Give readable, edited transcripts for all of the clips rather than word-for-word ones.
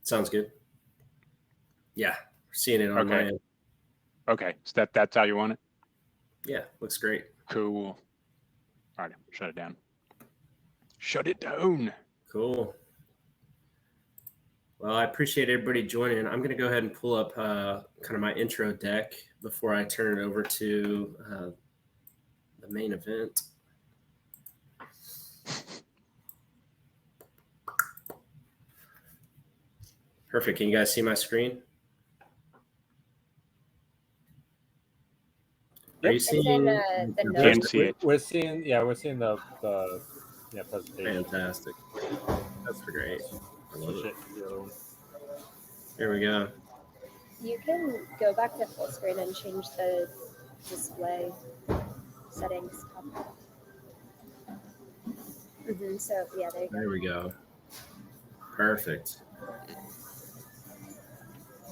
Sounds good. Yeah, we're seeing it on my end. Okay, so that's how you want it? Yeah, looks great. Cool. All right, shut it down. Shut it down. Cool. Well, I appreciate everybody joining. I'm going to go ahead and pull up kind of my intro deck before I turn it over to the main event. Perfect. Can you guys see my screen? Are you seeing the Can see it. We're seeing the presentation. Fantastic. That's great. I love it. Yo. Here we go. You can go back to full screen and change the display settings. So yeah, there you go. There we go. Perfect.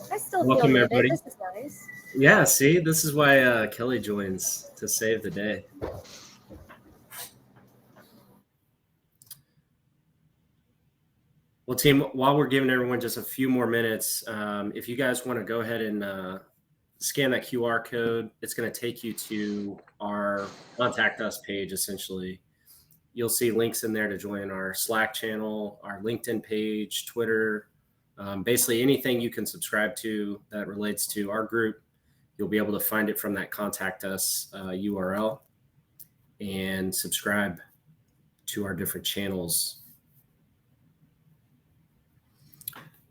I still Welcome, feel everybody. This is nice. Yeah, see, this is why Kelly joins to save the day. Well, team, while we're giving everyone just a few more minutes, if you guys want to go ahead and scan that QR code, it's going to take you to our Contact Us page, essentially. You'll see links in there to join our Slack channel, our LinkedIn page, Twitter, basically anything you can subscribe to that relates to our group. You'll be able to find it from that Contact Us URL and subscribe to our different channels.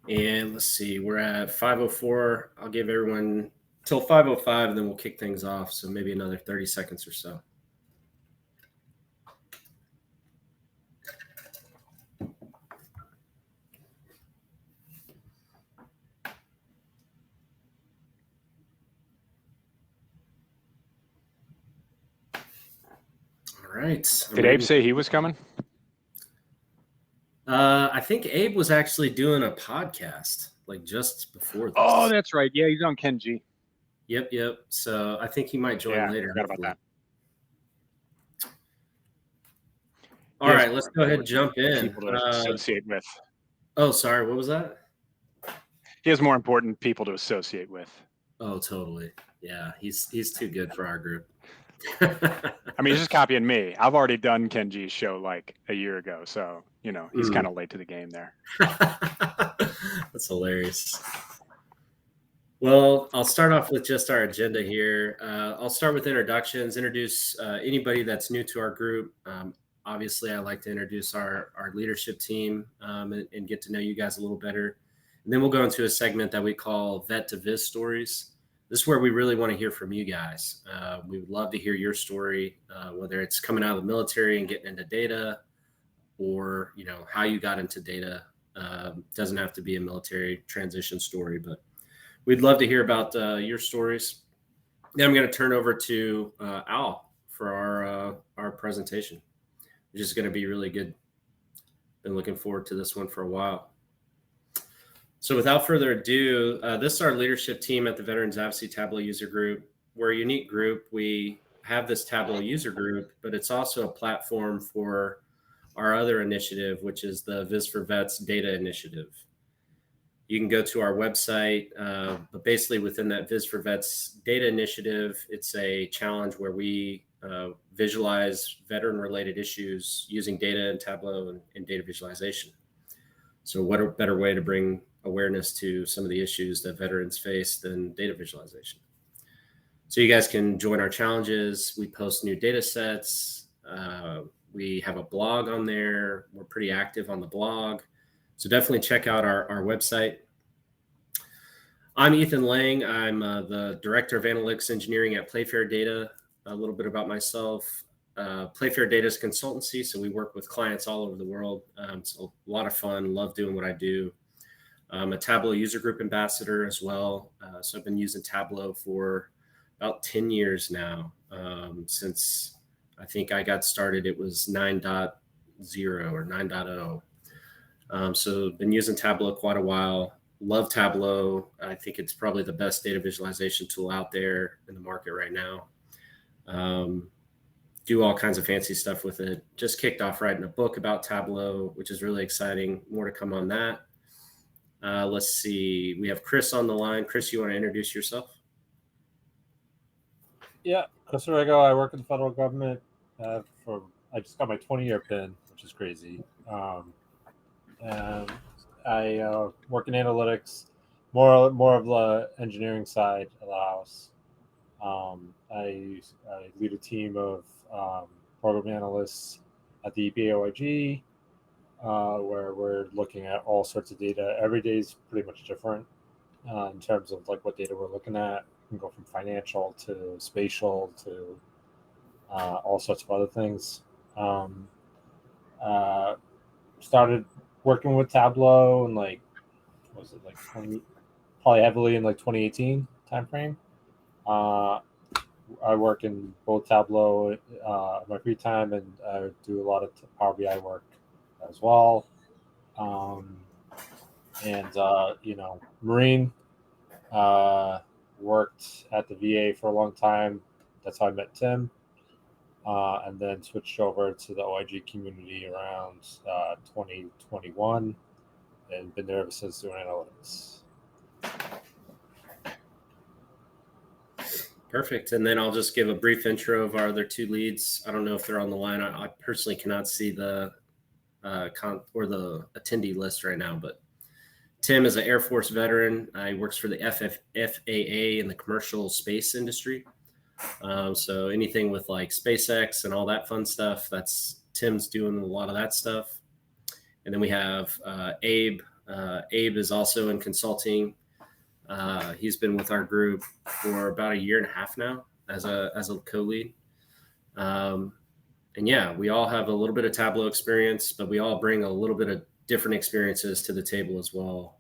And let's see, we're at 5:04. I'll give everyone till 5:05, and then we'll kick things off. So maybe another 30 seconds or so. All right. Did Abe say he was coming? I think Abe was actually doing a podcast like just before this. Oh, that's right. Yeah, he's on Ken G. Yep. So I think he might join later. I forgot about that. All right, let's go ahead and jump in. People to associate with. Oh, sorry. What was that? He has more important people to associate with. Oh, totally. Yeah, he's too good for our group. I mean, he's just copying me. I've already done Ken G's show like a year ago, so he's kind of late to the game there. That's hilarious. Well, I'll start off with just our agenda here. I'll start with introductions. Introduce anybody that's new to our group. Obviously, I like to introduce our leadership team and get to know you guys a little better. And then we'll go into a segment that we call Vet to Viz Stories. This is where we really want to hear from you guys. We would love to hear your story, whether it's coming out of the military and getting into data, or how you got into data. Doesn't have to be a military transition story, but we'd love to hear about your stories. Then I'm going to turn over to Al for our presentation, which is going to be really good. Been looking forward to this one for a while. So without further ado, this is our leadership team at the Veterans Advocacy Tableau User Group. We're a unique group. We have this Tableau User Group, but it's also a platform for our other initiative, which is the Viz for Vets Data Initiative. You can go to our website, but basically within that Viz for Vets Data Initiative, it's a challenge where we visualize veteran-related issues using data and Tableau and data visualization. So what a better way to bring awareness to some of the issues that veterans face than data visualization. So you guys can join our challenges. We post new data sets. We have a blog on there. We're pretty active on the blog. So definitely check out our website. I'm Ethan Lang. I'm the Director of Analytics Engineering at Playfair Data. A little bit about myself. Playfair Data is consultancy, so we work with clients all over the world. It's a lot of fun. Love doing what I do. I'm a Tableau user group ambassador as well. So I've been using Tableau for about 10 years now. Since I think I got started, it was 9.0 or 9.0. So been using Tableau quite a while. Love Tableau. I think it's probably the best data visualization tool out there in the market right now. Do all kinds of fancy stuff with it. Just kicked off writing a book about Tableau, which is really exciting. More to come on that. Let's see. We have Chris on the line. Chris, you want to introduce yourself? Yeah, Chris Rego. I work in the federal government. I just got my 20-year pin, which is crazy. And I work in analytics, more of the engineering side of the house. I lead a team of program analysts at the EPA where we're looking at all sorts of data. Every day is pretty much different in terms of like what data we're looking at. We can go from financial to spatial to all sorts of other things. Uh, Started working with Tableau and like, what was it like 20, probably heavily in like 2018 timeframe. I work in both Tableau in my free time, and I do a lot of Power BI work as well. Marine worked at the VA for a long time. That's how I met Tim. And then switched over to the OIG community around 2021 and been there ever since doing analytics. Perfect. And then I'll just give a brief intro of our other two leads. I don't know if they're on the line. I personally cannot see the the attendee list right now, but Tim is an Air Force veteran. He works for the FAA in the commercial space industry. So anything with like SpaceX and all that fun stuff, that's Tim's doing a lot of that stuff. And then we have Abe. Abe is also in consulting. He's been with our group for about a year and a half now as a co-lead. And yeah, we all have a little bit of Tableau experience, but we all bring a little bit of different experiences to the table as well.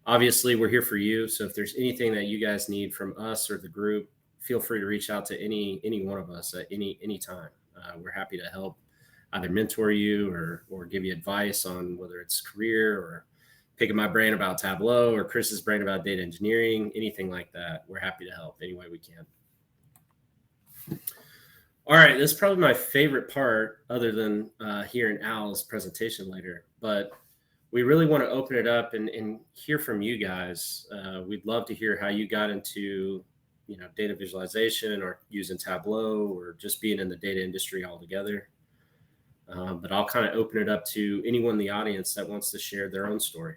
Obviously, we're here for you. So if there's anything that you guys need from us or the group, feel free to reach out to any one of us at any time. We're happy to help either mentor you or give you advice on whether it's career or picking my brain about Tableau or Chris's brain about data engineering, anything like that. We're happy to help any way we can. All right, this is probably my favorite part other than hearing Al's presentation later, but we really want to open it up and hear from you guys. We'd love to hear how you got into data visualization or using Tableau or just being in the data industry altogether. But I'll kind of open it up to anyone in the audience that wants to share their own story.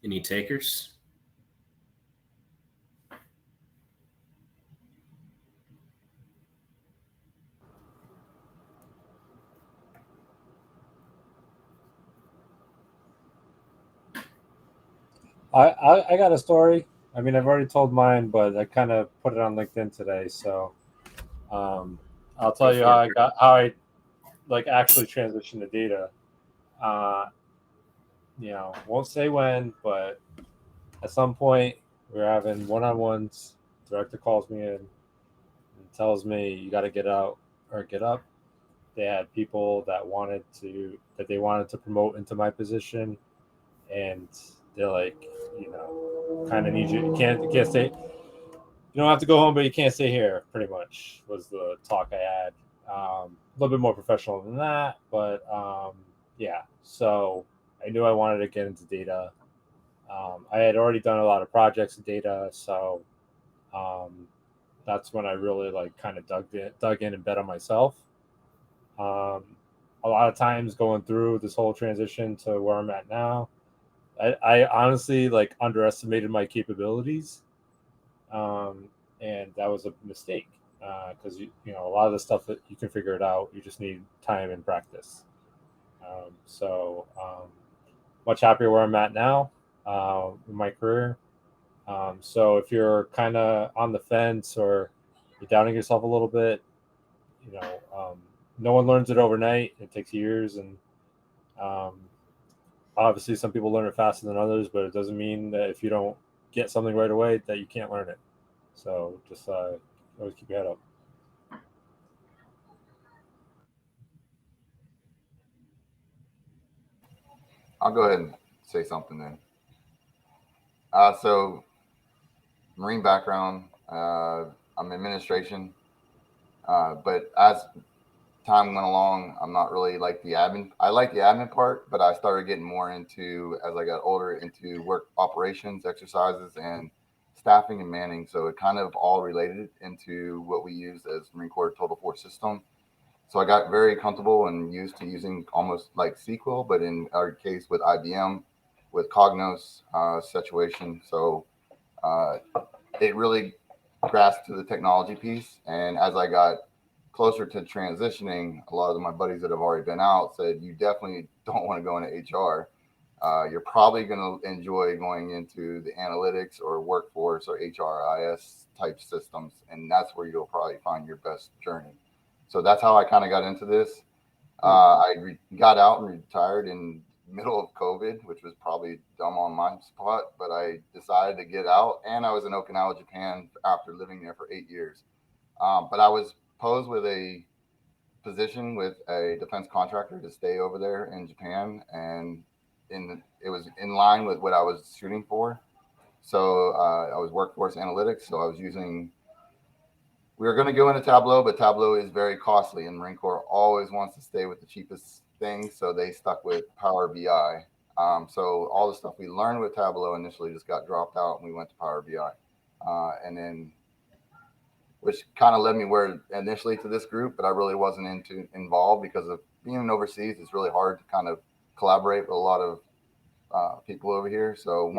Any takers? I got a story. I mean, I've already told mine, but I kind of put it on LinkedIn today. So I'll tell you how I like actually transitioned to data. Won't say when, but at some point we're having one-on-ones. Director calls me in and tells me you got to get out or get up. They had people that they wanted to promote into my position, and they're like, kind of need you. You can't stay. You don't have to go home, but you can't stay here. Pretty much was the talk I had. A little bit more professional than that, but yeah. So I knew I wanted to get into data. I had already done a lot of projects in data, so that's when I really like kind of dug in and bet on myself. A lot of times going through this whole transition to where I'm at now, I honestly like underestimated my capabilities, and that was a mistake because a lot of the stuff that you can figure it out, you just need time and practice. Much happier where I'm at now in my career. So if you're kind of on the fence or you're doubting yourself a little bit, no one learns it overnight. It takes years, and obviously some people learn it faster than others, but it doesn't mean that if you don't get something right away that you can't learn it. So just always keep your head up. I'll go ahead and say something then. So Marine background, I'm administration, but as time went along, I'm not really like the admin. I like the admin part, but I started getting more into, as I got older, into work operations, exercises, and staffing and manning. So it kind of all related into what we use as Marine Corps Total Force System. So I got very comfortable and used to using almost like SQL, but in our case with IBM, with Cognos situation. So uh, it really grasped to the technology piece. And as I got closer to transitioning, a lot of my buddies that have already been out said, you definitely don't want to go into HR. You're probably going to enjoy going into the analytics or workforce or HRIS type systems. And that's where you'll probably find your best journey. So that's how I kind of got into this. Got out and retired in middle of COVID, which was probably dumb on my spot, but I decided to get out, and I was in Okinawa, Japan after living there for 8 years. But I was posed with a position with a defense contractor to stay over there in Japan, and it was in line with what I was shooting for. So I was workforce analytics, so I was using. We were going to go into Tableau, but Tableau is very costly, and Marine Corps always wants to stay with the cheapest things, so they stuck with Power BI. So all the stuff we learned with Tableau initially just got dropped out, and we went to Power BI, and then which kind of led me where initially to this group, but I really wasn't involved because of being overseas. It's really hard to kind of collaborate with a lot of people over here. So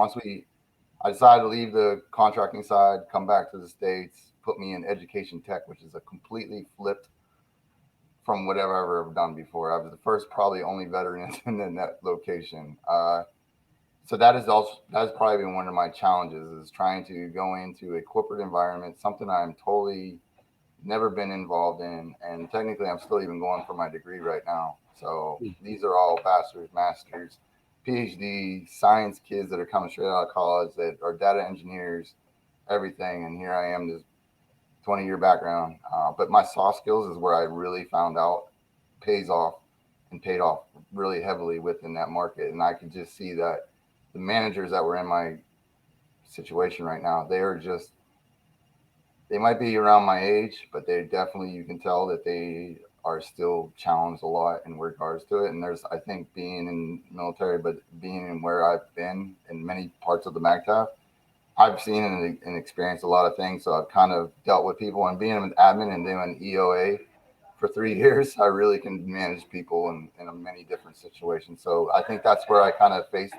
I decided to leave the contracting side, come back to the States, put me in education tech, which is a completely flipped from whatever I've ever done before. I was the first, probably only veteran in that location. So that's probably been one of my challenges is trying to go into a corporate environment, something I'm totally never been involved in, and technically I'm still even going for my degree right now. So these are all bachelor's, masters, PhD science kids that are coming straight out of college that are data engineers, everything, and here I am, this 20-year background. But my soft skills is where I really found out pays off and paid off really heavily within that market, and I could just see that the managers that were in my situation right now, they might be around my age, but they definitely, you can tell that they are still challenged a lot in regards to it. And there's, I think being in military, but being in where I've been in many parts of the MAGTF, I've seen and experienced a lot of things. So I've kind of dealt with people, and being an admin and doing EOA for 3 years, I really can manage people in many different situations. So I think that's where I kind of faced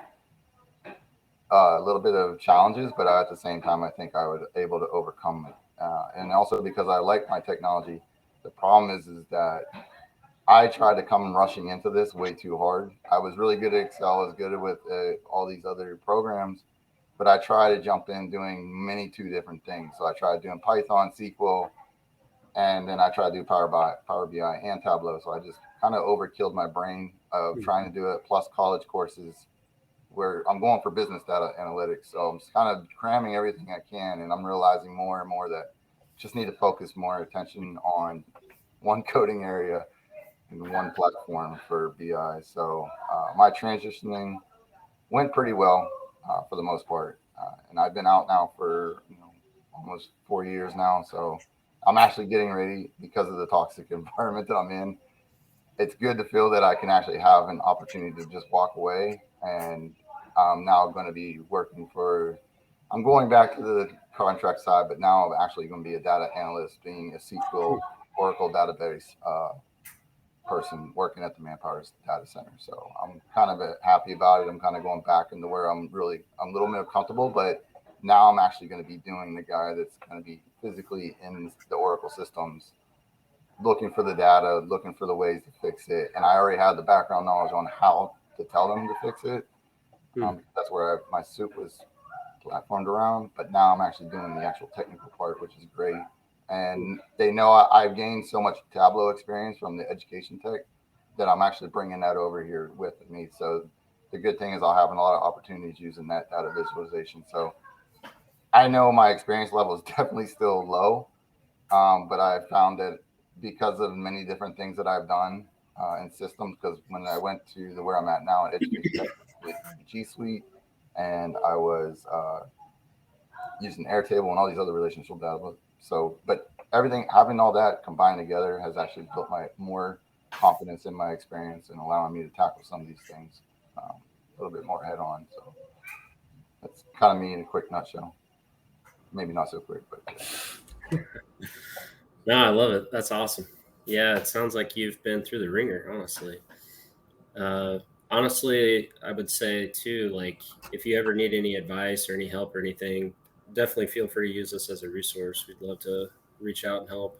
a little bit of challenges, but at the same time, I think I was able to overcome it. And also because I like my technology, the problem is that I tried to come rushing into this way too hard. I was really good at Excel, I was good with all these other programs, but I tried to jump in doing two different things. So I tried doing Python, SQL, and then I tried to do Power BI, and Tableau. So I just kind of overkilled my brain of trying to do it, plus college courses where I'm going for business data analytics. So I'm just kind of cramming everything I can, and I'm realizing more and more that just need to focus more attention on one coding area and one platform for BI. So my transitioning went pretty well for the most part, and I've been out now for almost 4 years now. So I'm actually getting ready because of the toxic environment that I'm in. It's good to feel that I can actually have an opportunity to just walk away, and I'm now going to be working for. I'm going back to the contract side, but now I'm actually going to be a data analyst, being a SQL Oracle database person working at the Manpower data center. So I'm kind of happy about it. I'm kind of going back into where I'm a little more comfortable, but now I'm actually going to be doing the guy that's going to be physically in the Oracle systems, looking for the data, looking for the ways to fix it. And I already had the background knowledge on how to tell them to fix it. That's where my soup was platformed around. But now I'm actually doing the actual technical part, which is great. And they know I've gained so much Tableau experience from the education tech that I'm actually bringing that over here with me. So the good thing is I'll have a lot of opportunities using that data visualization. So I know my experience level is definitely still low, but I found that because of many different things that I've done, and systems, because when I went to where I'm at now at Education Tech with G Suite, and I was using Airtable and all these other relational data. So, but everything, having all that combined together has actually built my more confidence in my experience and allowing me to tackle some of these things a little bit more head on. So that's kind of me in a quick nutshell. Maybe not so quick, but yeah. No, I love it. That's awesome. Yeah, it sounds like you've been through the ringer, honestly. Honestly, I would say too, like if you ever need any advice or any help or anything, definitely feel free to use us as a resource. We'd love to reach out and help.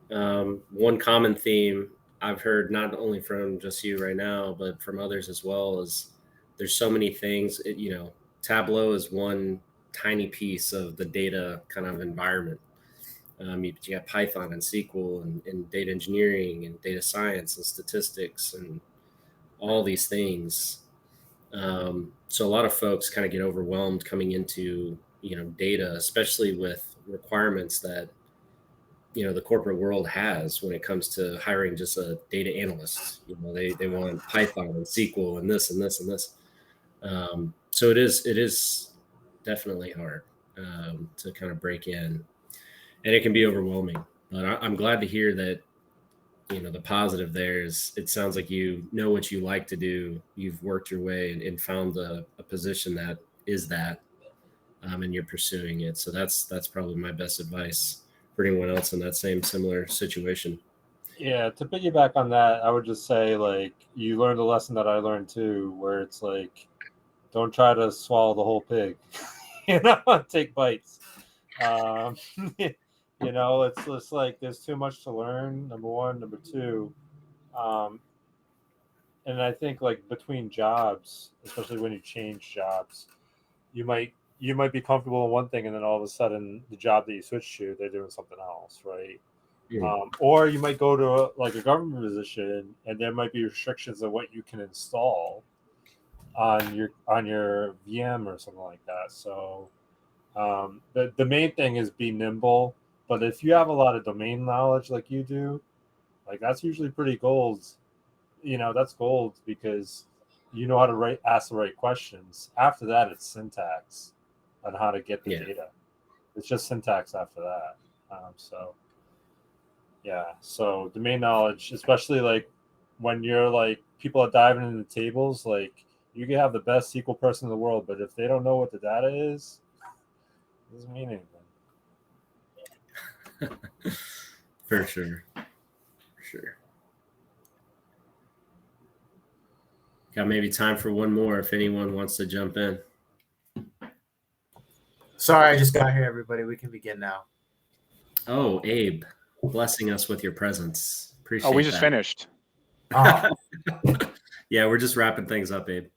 One common theme I've heard not only from just you right now, but from others as well is there's so many things. Tableau is one tiny piece of the data kind of environment. You got Python and SQL and data engineering and data science and statistics and all these things. So a lot of folks kind of get overwhelmed coming into data, especially with requirements that the corporate world has when it comes to hiring just a data analyst. They want Python and SQL and this and this and this. So it is definitely hard to kind of break in, and it can be overwhelming. But I'm glad to hear that the positive there is it sounds like you know what you like to do. You've worked your way and found a position that is that, and you're pursuing it. So that's probably my best advice for anyone else in that same similar situation. Yeah, to piggyback on that, I would just say like you learned a lesson that I learned too, where it's like don't try to swallow the whole pig, take bites. Um, it's just like there's too much to learn. Number one, number two, um, and I think like between jobs, especially when you change jobs, you might be comfortable in one thing, and then all of a sudden the job that you switch to, they're doing something else, right? Or you might go to like a government position, and there might be restrictions on what you can install on your VM or something like that. So the main thing is be nimble. But if you have a lot of domain knowledge like you do, like that's usually pretty gold. That's gold because you know how to ask the right questions. After that, it's syntax on how to get the data. It's just syntax after that. So domain knowledge, especially like when you're like people are diving into tables, like you can have the best SQL person in the world, but if they don't know what the data is, it doesn't mean anything. For sure. Got maybe time for one more if anyone wants to jump in. Sorry, I just got here, everybody. We can begin now. Oh, Abe, blessing us with your presence. Appreciate we just finished. Oh. Yeah, we're just wrapping things up, Abe.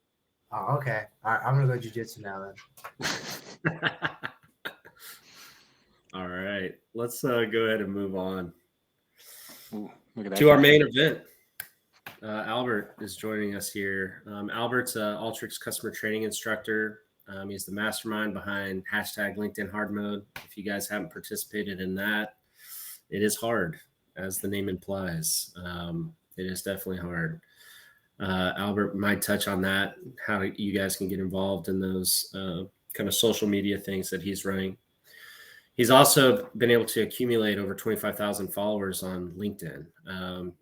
Oh, okay. All right, I'm going to go jiu-jitsu now then. All right. Let's go ahead and move on Look at that to our main event. Albert is joining us here. Albert's an Alteryx customer training instructor. He's the mastermind behind #LinkedIn Hard Mode. If you guys haven't participated in that, it is hard, as the name implies. It is definitely hard. Albert might touch on that, how you guys can get involved in those kind of social media things that he's running. He's also been able to accumulate over 25,000 followers on LinkedIn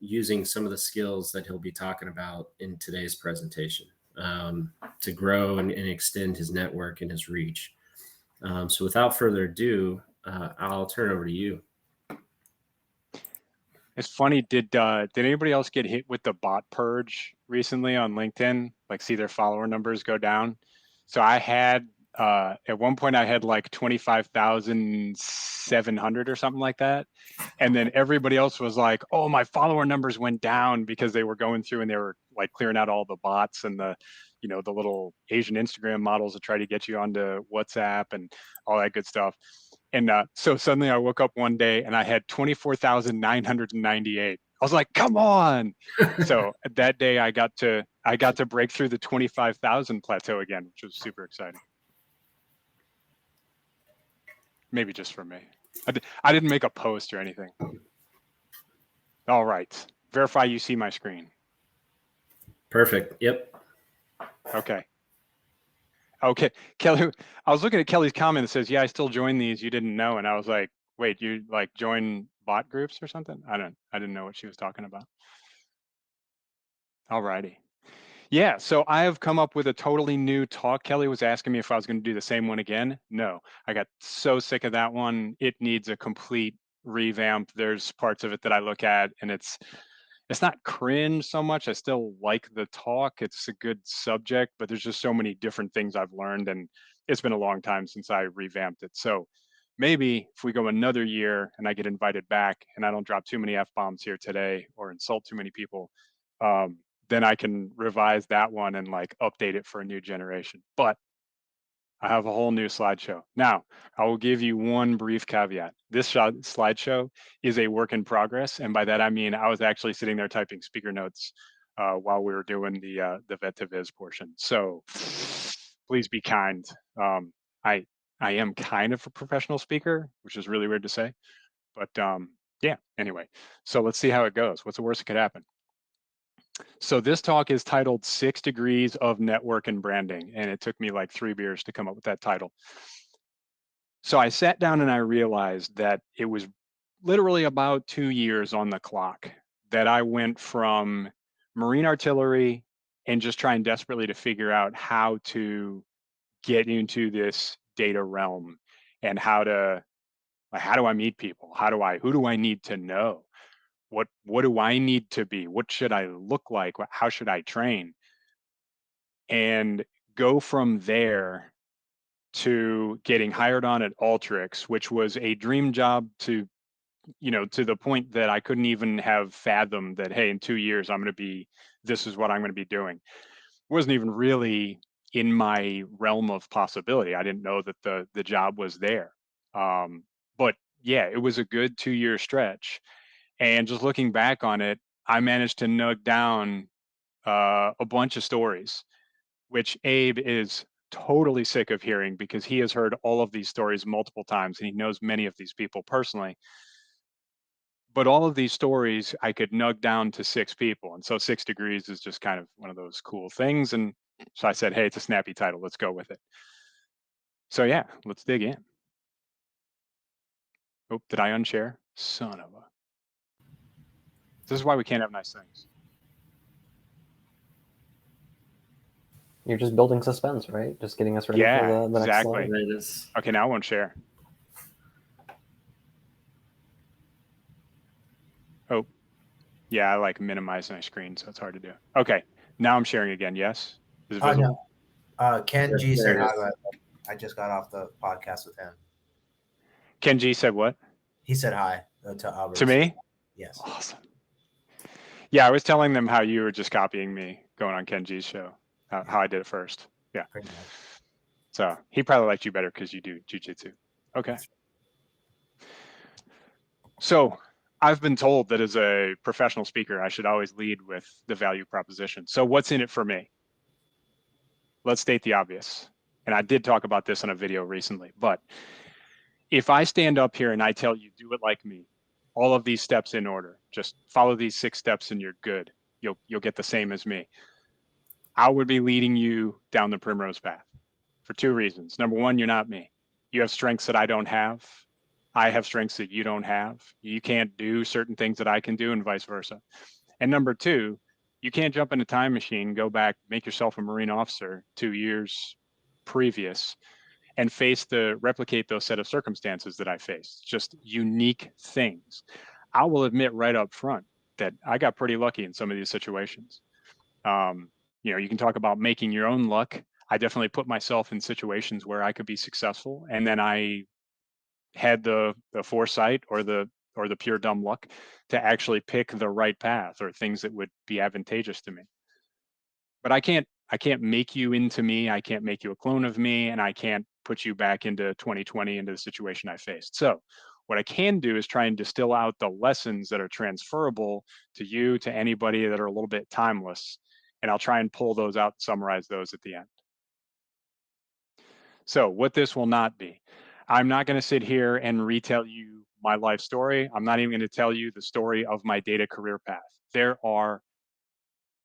using some of the skills that he'll be talking about in today's presentation to grow and extend his network and his reach. So without further ado, I'll turn it over to you. It's funny. Did anybody else get hit with the bot purge recently on LinkedIn? Like see their follower numbers go down? So I had at one point I had like 25,700 or something like that. And then everybody else was like, oh, my follower numbers went down because they were going through and they were like clearing out all the bots and the little Asian Instagram models that try to get you onto WhatsApp and all that good stuff. And so suddenly I woke up one day and I had 24,998. I was like, come on. So that day I got to break through the 25,000 plateau again, which was super exciting. Maybe just for me. I didn't make a post or anything. All right. verify you see my screen. Perfect. Yep. Okay. Okay, Kelly, I was looking at Kelly's comment that says, yeah, I still join these, you didn't know. And I was like, wait, you like join bot groups or something? I didn't know what she was talking about. All righty. Yeah, so I have come up with a totally new talk. Kelly was asking me if I was going to do the same one again. No, I got so sick of that one. It needs a complete revamp. There's parts of it that I look at and it's not cringe so much. I still like the talk. It's a good subject, but there's just so many different things I've learned, and it's been a long time since I revamped it. So maybe if we go another year and I get invited back and I don't drop too many F-bombs here today or insult too many people, then I can revise that one and like update it for a new generation. But I have a whole new slideshow. Now, I will give you one brief caveat. This slideshow is a work in progress. And by that, I mean, I was actually sitting there typing speaker notes while we were doing the vet to viz portion. So please be kind. I am kind of a professional speaker, which is really weird to say. But yeah, anyway, so let's see how it goes. What's the worst that could happen? So this talk is titled 6 Degrees of Network and Branding, and it took me like 3 beers to come up with that title. So I sat down and I realized that it was literally about 2 years on the clock that I went from Marine artillery and just trying desperately to figure out how to get into this data realm and how do I meet people? Who do I need to know? What do I need to be? What should I look like? How should I train? And go from there to getting hired on at Alteryx, which was a dream job to the point that I couldn't even have fathomed that, hey, in 2 years, this is what I'm going to be doing. It wasn't even really in my realm of possibility. I didn't know that the job was there. But yeah, it was a good 2-year stretch. And just looking back on it, I managed to nug down a bunch of stories, which Abe is totally sick of hearing because he has heard all of these stories multiple times and he knows many of these people personally. But all of these stories I could nug down to 6 people. And so 6 degrees is just kind of one of those cool things. And so I said, hey, it's a snappy title. Let's go with it. So yeah, let's dig in. Oh, did I unshare? Son of a. This is why we can't have nice things. You're just building suspense, right? Just getting us ready for the next exactly. slide. Okay, now I won't share. Oh, yeah, I like minimize my screen, so it's hard to do. Okay, now I'm sharing again. Yes? Is it visible? No. Ken G said There it hi. I just got off the podcast with him. Ken G said what? He said hi to Albert. To me? Yes. Awesome. Yeah, I was telling them how you were just copying me going on Ken G's show, how I did it first. Yeah. Pretty much. So he probably liked you better because you do jujitsu. Okay. So I've been told that as a professional speaker, I should always lead with the value proposition. So what's in it for me? Let's state the obvious. And I did talk about this on a video recently, but if I stand up here and I tell you, do it like me, all of these steps in order, just follow these 6 steps and you're good. You'll get the same as me. I would be leading you down the primrose path for 2 reasons. Number 1, you're not me. You have strengths that I don't have. I have strengths that you don't have. You can't do certain things that I can do and vice versa. And number 2, you can't jump in a time machine, go back, make yourself a Marine officer 2 years previous and replicate those set of circumstances that I faced, just unique things. I will admit right up front that I got pretty lucky in some of these situations. You can talk about making your own luck. I definitely put myself in situations where I could be successful, and then I had the foresight or the pure dumb luck to actually pick the right path or things that would be advantageous to me. But I can't make you into me. I can't make you a clone of me, and I can't put you back into 2020 into the situation I faced. So what I can do is try and distill out the lessons that are transferable to you, to anybody that are a little bit timeless. And I'll try and pull those out, summarize those at the end. So what this will not be, I'm not going to sit here and retell you my life story. I'm not even going to tell you the story of my data career path. There are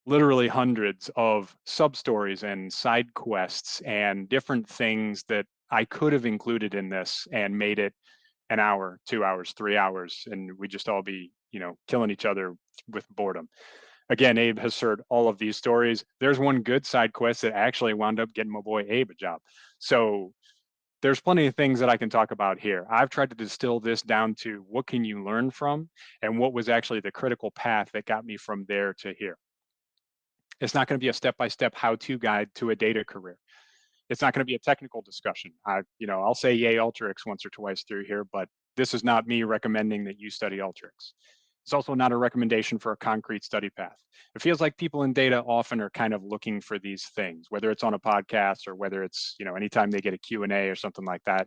literally hundreds of sub stories and side quests and different things that I could have included in this and made it an hour, 2 hours, 3 hours, and we just all be, killing each other with boredom. Again, Abe has heard all of these stories. There's one good side quest that actually wound up getting my boy Abe a job. So there's plenty of things that I can talk about here. I've tried to distill this down to what can you learn from and what was actually the critical path that got me from there to here. It's not going to be a step-by-step how-to guide to a data career. It's not going to be a technical discussion. I'll say yay Alteryx once or twice through here, but this is not me recommending that you study Alteryx. It's also not a recommendation for a concrete study path. It feels like people in data often are kind of looking for these things, whether it's on a podcast or whether it's, anytime they get a Q&A or something like that,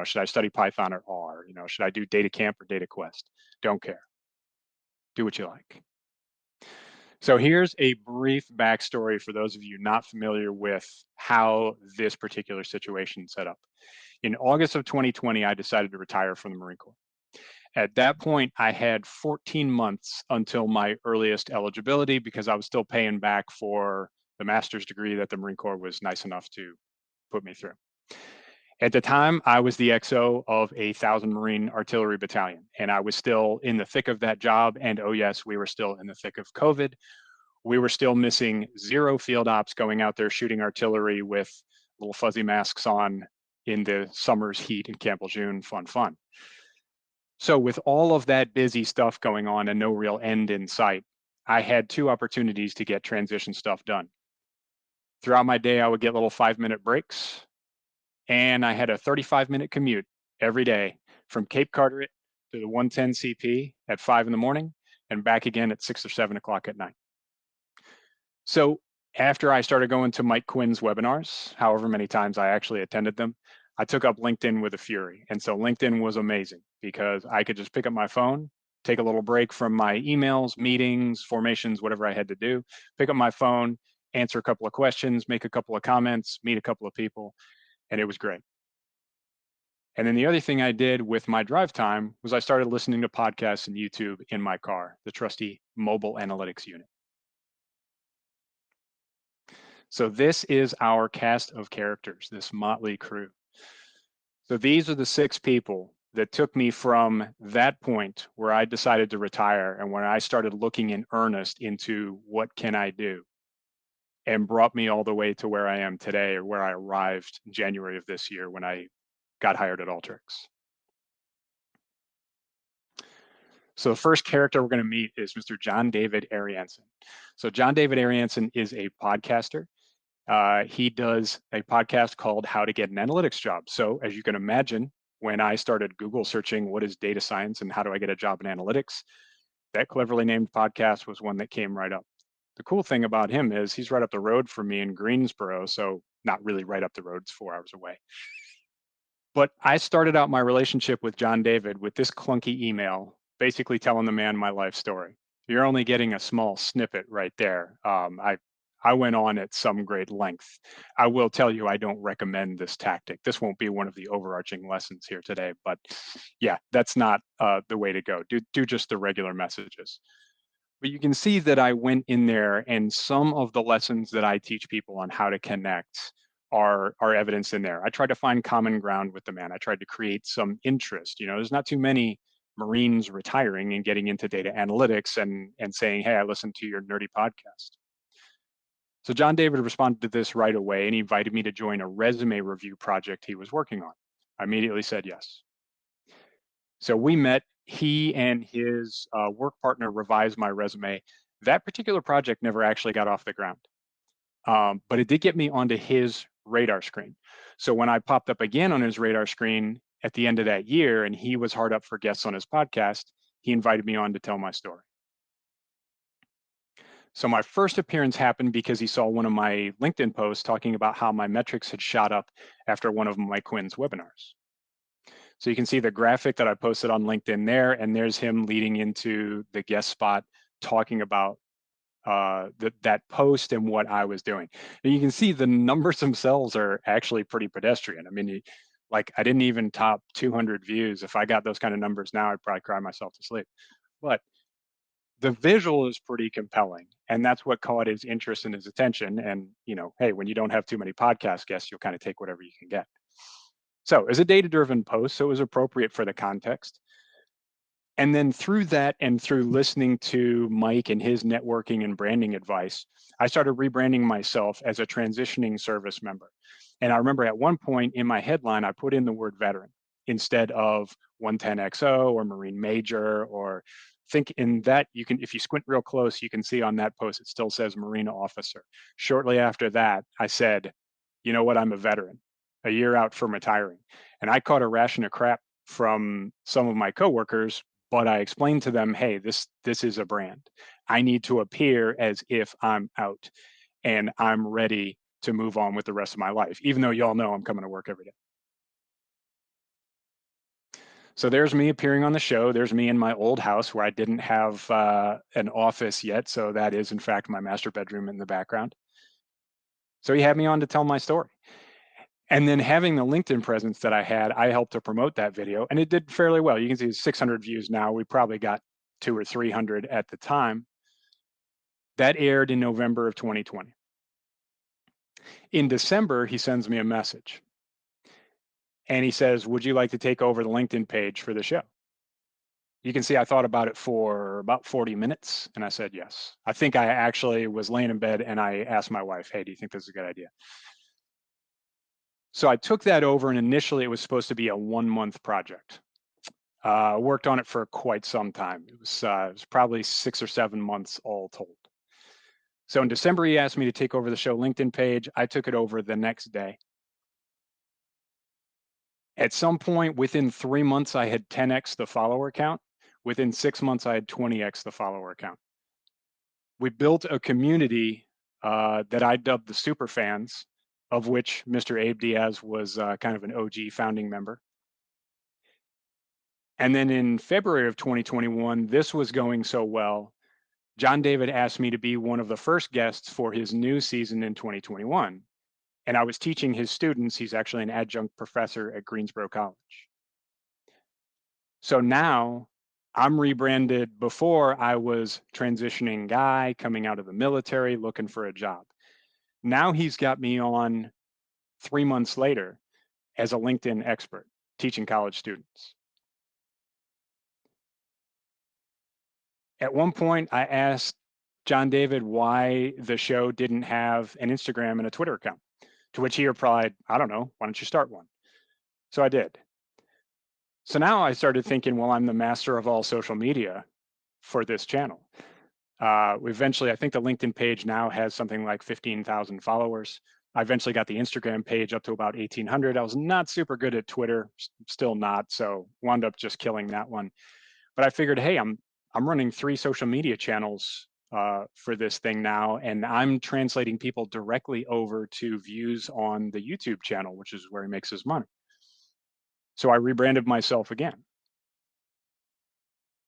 should I study Python or R? Should I do Data Camp or Data Quest? Don't care. Do what you like. So here's a brief backstory for those of you not familiar with how this particular situation set up. In August of 2020, I decided to retire from the Marine Corps. At that point, I had 14 months until my earliest eligibility because I was still paying back for the master's degree that the Marine Corps was nice enough to put me through. At the time, I was the XO of a 1,000 Marine Artillery Battalion, and I was still in the thick of that job. And oh yes, we were still in the thick of COVID. We were still missing 0 field ops going out there shooting artillery with little fuzzy masks on in the summer's heat in Camp Lejeune, fun. So with all of that busy stuff going on and no real end in sight, I had 2 opportunities to get transition stuff done. Throughout my day, I would get little 5-minute breaks, and I had a 35-minute commute every day from Cape Carteret to the 110 CP at 5 in the morning and back again at 6 or 7 o'clock at night. So after I started going to Mike Quinn's webinars, however many times I actually attended them, I took up LinkedIn with a fury. And so LinkedIn was amazing because I could just pick up my phone, take a little break from my emails, meetings, formations, whatever I had to do, pick up my phone, answer a couple of questions, make a couple of comments, meet a couple of people, and it was great. And then the other thing I did with my drive time was I started listening to podcasts and YouTube in my car, the trusty mobile analytics unit. So this is our cast of characters, this motley crew. So these are the 6 people that took me from that point where I decided to retire and when I started looking in earnest into what can I do, and brought me all the way to where I am today, or where I arrived in January of this year when I got hired at Alteryx. So the first character we're going to meet is Mr. John David Arianson. So John David Arianson is a podcaster. He does a podcast called How to Get an Analytics Job. So as you can imagine, when I started Google searching what is data science and how do I get a job in analytics, that cleverly named podcast was one that came right up. The cool thing about him is he's right up the road from me in Greensboro, so not really right up the road, it's 4 hours away. But I started out my relationship with John David with this clunky email, basically telling the man my life story. You're only getting a small snippet right there. I went on at some great length. I will tell you, I don't recommend this tactic. This won't be one of the overarching lessons here today, but yeah, that's not the way to go. Do just the regular messages. But you can see that I went in there, and some of the lessons that I teach people on how to connect are evidence in there. I tried to find common ground with the man. I tried to create some interest. There's not too many Marines retiring and getting into data analytics and saying, hey, I listened to your nerdy podcast. So John David responded to this right away, and he invited me to join a resume review project he was working on. I immediately said yes. So we met. He and his work partner revised my resume. That particular project never actually got off the ground, but it did get me onto his radar screen. So when I popped up again on his radar screen at the end of that year, and he was hard up for guests on his podcast, he invited me on to tell my story. So my first appearance happened because he saw one of my LinkedIn posts talking about how my metrics had shot up after one of Mike Quinn's webinars. So you can see the graphic that I posted on LinkedIn there, and there's him leading into the guest spot talking about that post and what I was doing. And you can see the numbers themselves are actually pretty pedestrian. I mean, Like I didn't even top 200 views. If I got those kind of numbers now, I'd probably cry myself to sleep. But the visual is pretty compelling, and that's what caught his interest and his attention. And hey, when you don't have too many podcast guests, you'll kind of take whatever you can get. So as a data-driven post, so it was appropriate for the context. And then through that and through listening to Mike and his networking and branding advice, I started rebranding myself as a transitioning service member. And I remember at one point in my headline, I put in the word veteran instead of 110XO or Marine Major, or think in that you can, if you squint real close, you can see on that post, it still says Marine Officer. Shortly after that, I said, you know what, I'm a veteran, a year out from retiring. And I caught a ration of crap from some of my coworkers, but I explained to them, hey, this is a brand. I need to appear as if I'm out and I'm ready to move on with the rest of my life, even though y'all know I'm coming to work every day. So there's me appearing on the show. There's me in my old house where I didn't have an office yet. So that is, in fact, my master bedroom in the background. So he had me on to tell my story. And then having the LinkedIn presence that I had, I helped to promote that video, and it did fairly well. You can see 600 views now. We probably got 200 or 300 at the time. That aired in November of 2020. In December, he sends me a message. And he says, would you like to take over the LinkedIn page for the show? You can see I thought about it for about 40 minutes, and I said yes. I think I actually was laying in bed, and I asked my wife, hey, do you think this is a good idea? So I took that over, and initially it was supposed to be a 1-month project. Worked on it for quite some time. It was probably 6 or 7 months all told. So in December, he asked me to take over the show LinkedIn page. I took it over the next day. At some point within 3 months, I had 10x the follower count. Within 6 months, I had 20x the follower count. We built a community that I dubbed the super fans, of which Mr. Abe Diaz was kind of an OG founding member. And then in February of 2021, this was going so well, John David asked me to be one of the first guests for his new season in 2021. And I was teaching his students. He's actually an adjunct professor at Greensboro College. So now I'm rebranded. Before, I was transitioning guy coming out of the military looking for a job. Now he's got me on 3 months later as a LinkedIn expert teaching college students. At one point, I asked John David why the show didn't have an Instagram and a Twitter account, to which he replied, I don't know, why don't you start one? So I did. So now I started thinking, well, I'm the master of all social media for this channel. Eventually, I think the LinkedIn page now has something like 15,000 followers. I eventually got the Instagram page up to about 1,800. I was not super good at Twitter, still not, so wound up just killing that one. But I figured, hey, I'm running 3 social media channels for this thing now, and I'm translating people directly over to views on the YouTube channel, which is where he makes his money. So I rebranded myself again.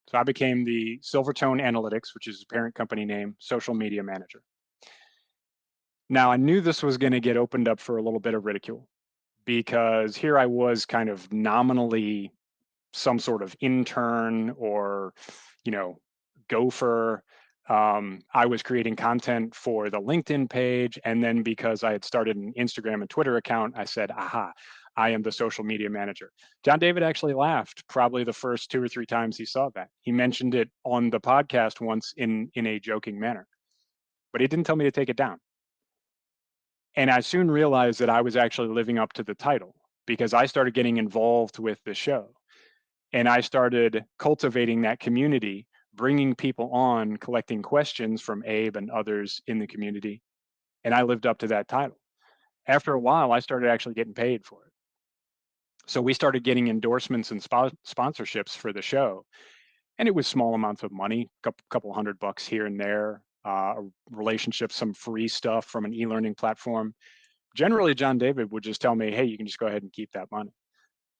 So I became the Silvertone Analytics, which is his parent company name, social media manager. Now I knew this was going to get opened up for a little bit of ridicule, because here I was kind of nominally some sort of intern or, gopher. I was creating content for the LinkedIn page. And then because I had started an Instagram and Twitter account, I said, aha, I am the social media manager. John David actually laughed probably the first 2 or 3 times he saw that. He mentioned it on the podcast once in a joking manner, but he didn't tell me to take it down. And I soon realized that I was actually living up to the title, because I started getting involved with the show. And I started cultivating that community, bringing people on, collecting questions from Abe and others in the community. And I lived up to that title. After a while, I started actually getting paid for it. So we started getting endorsements and sponsorships for the show. And it was small amounts of money, couple $100 here and there, relationships, some free stuff from an e-learning platform. Generally, John David would just tell me, hey, you can just go ahead and keep that money.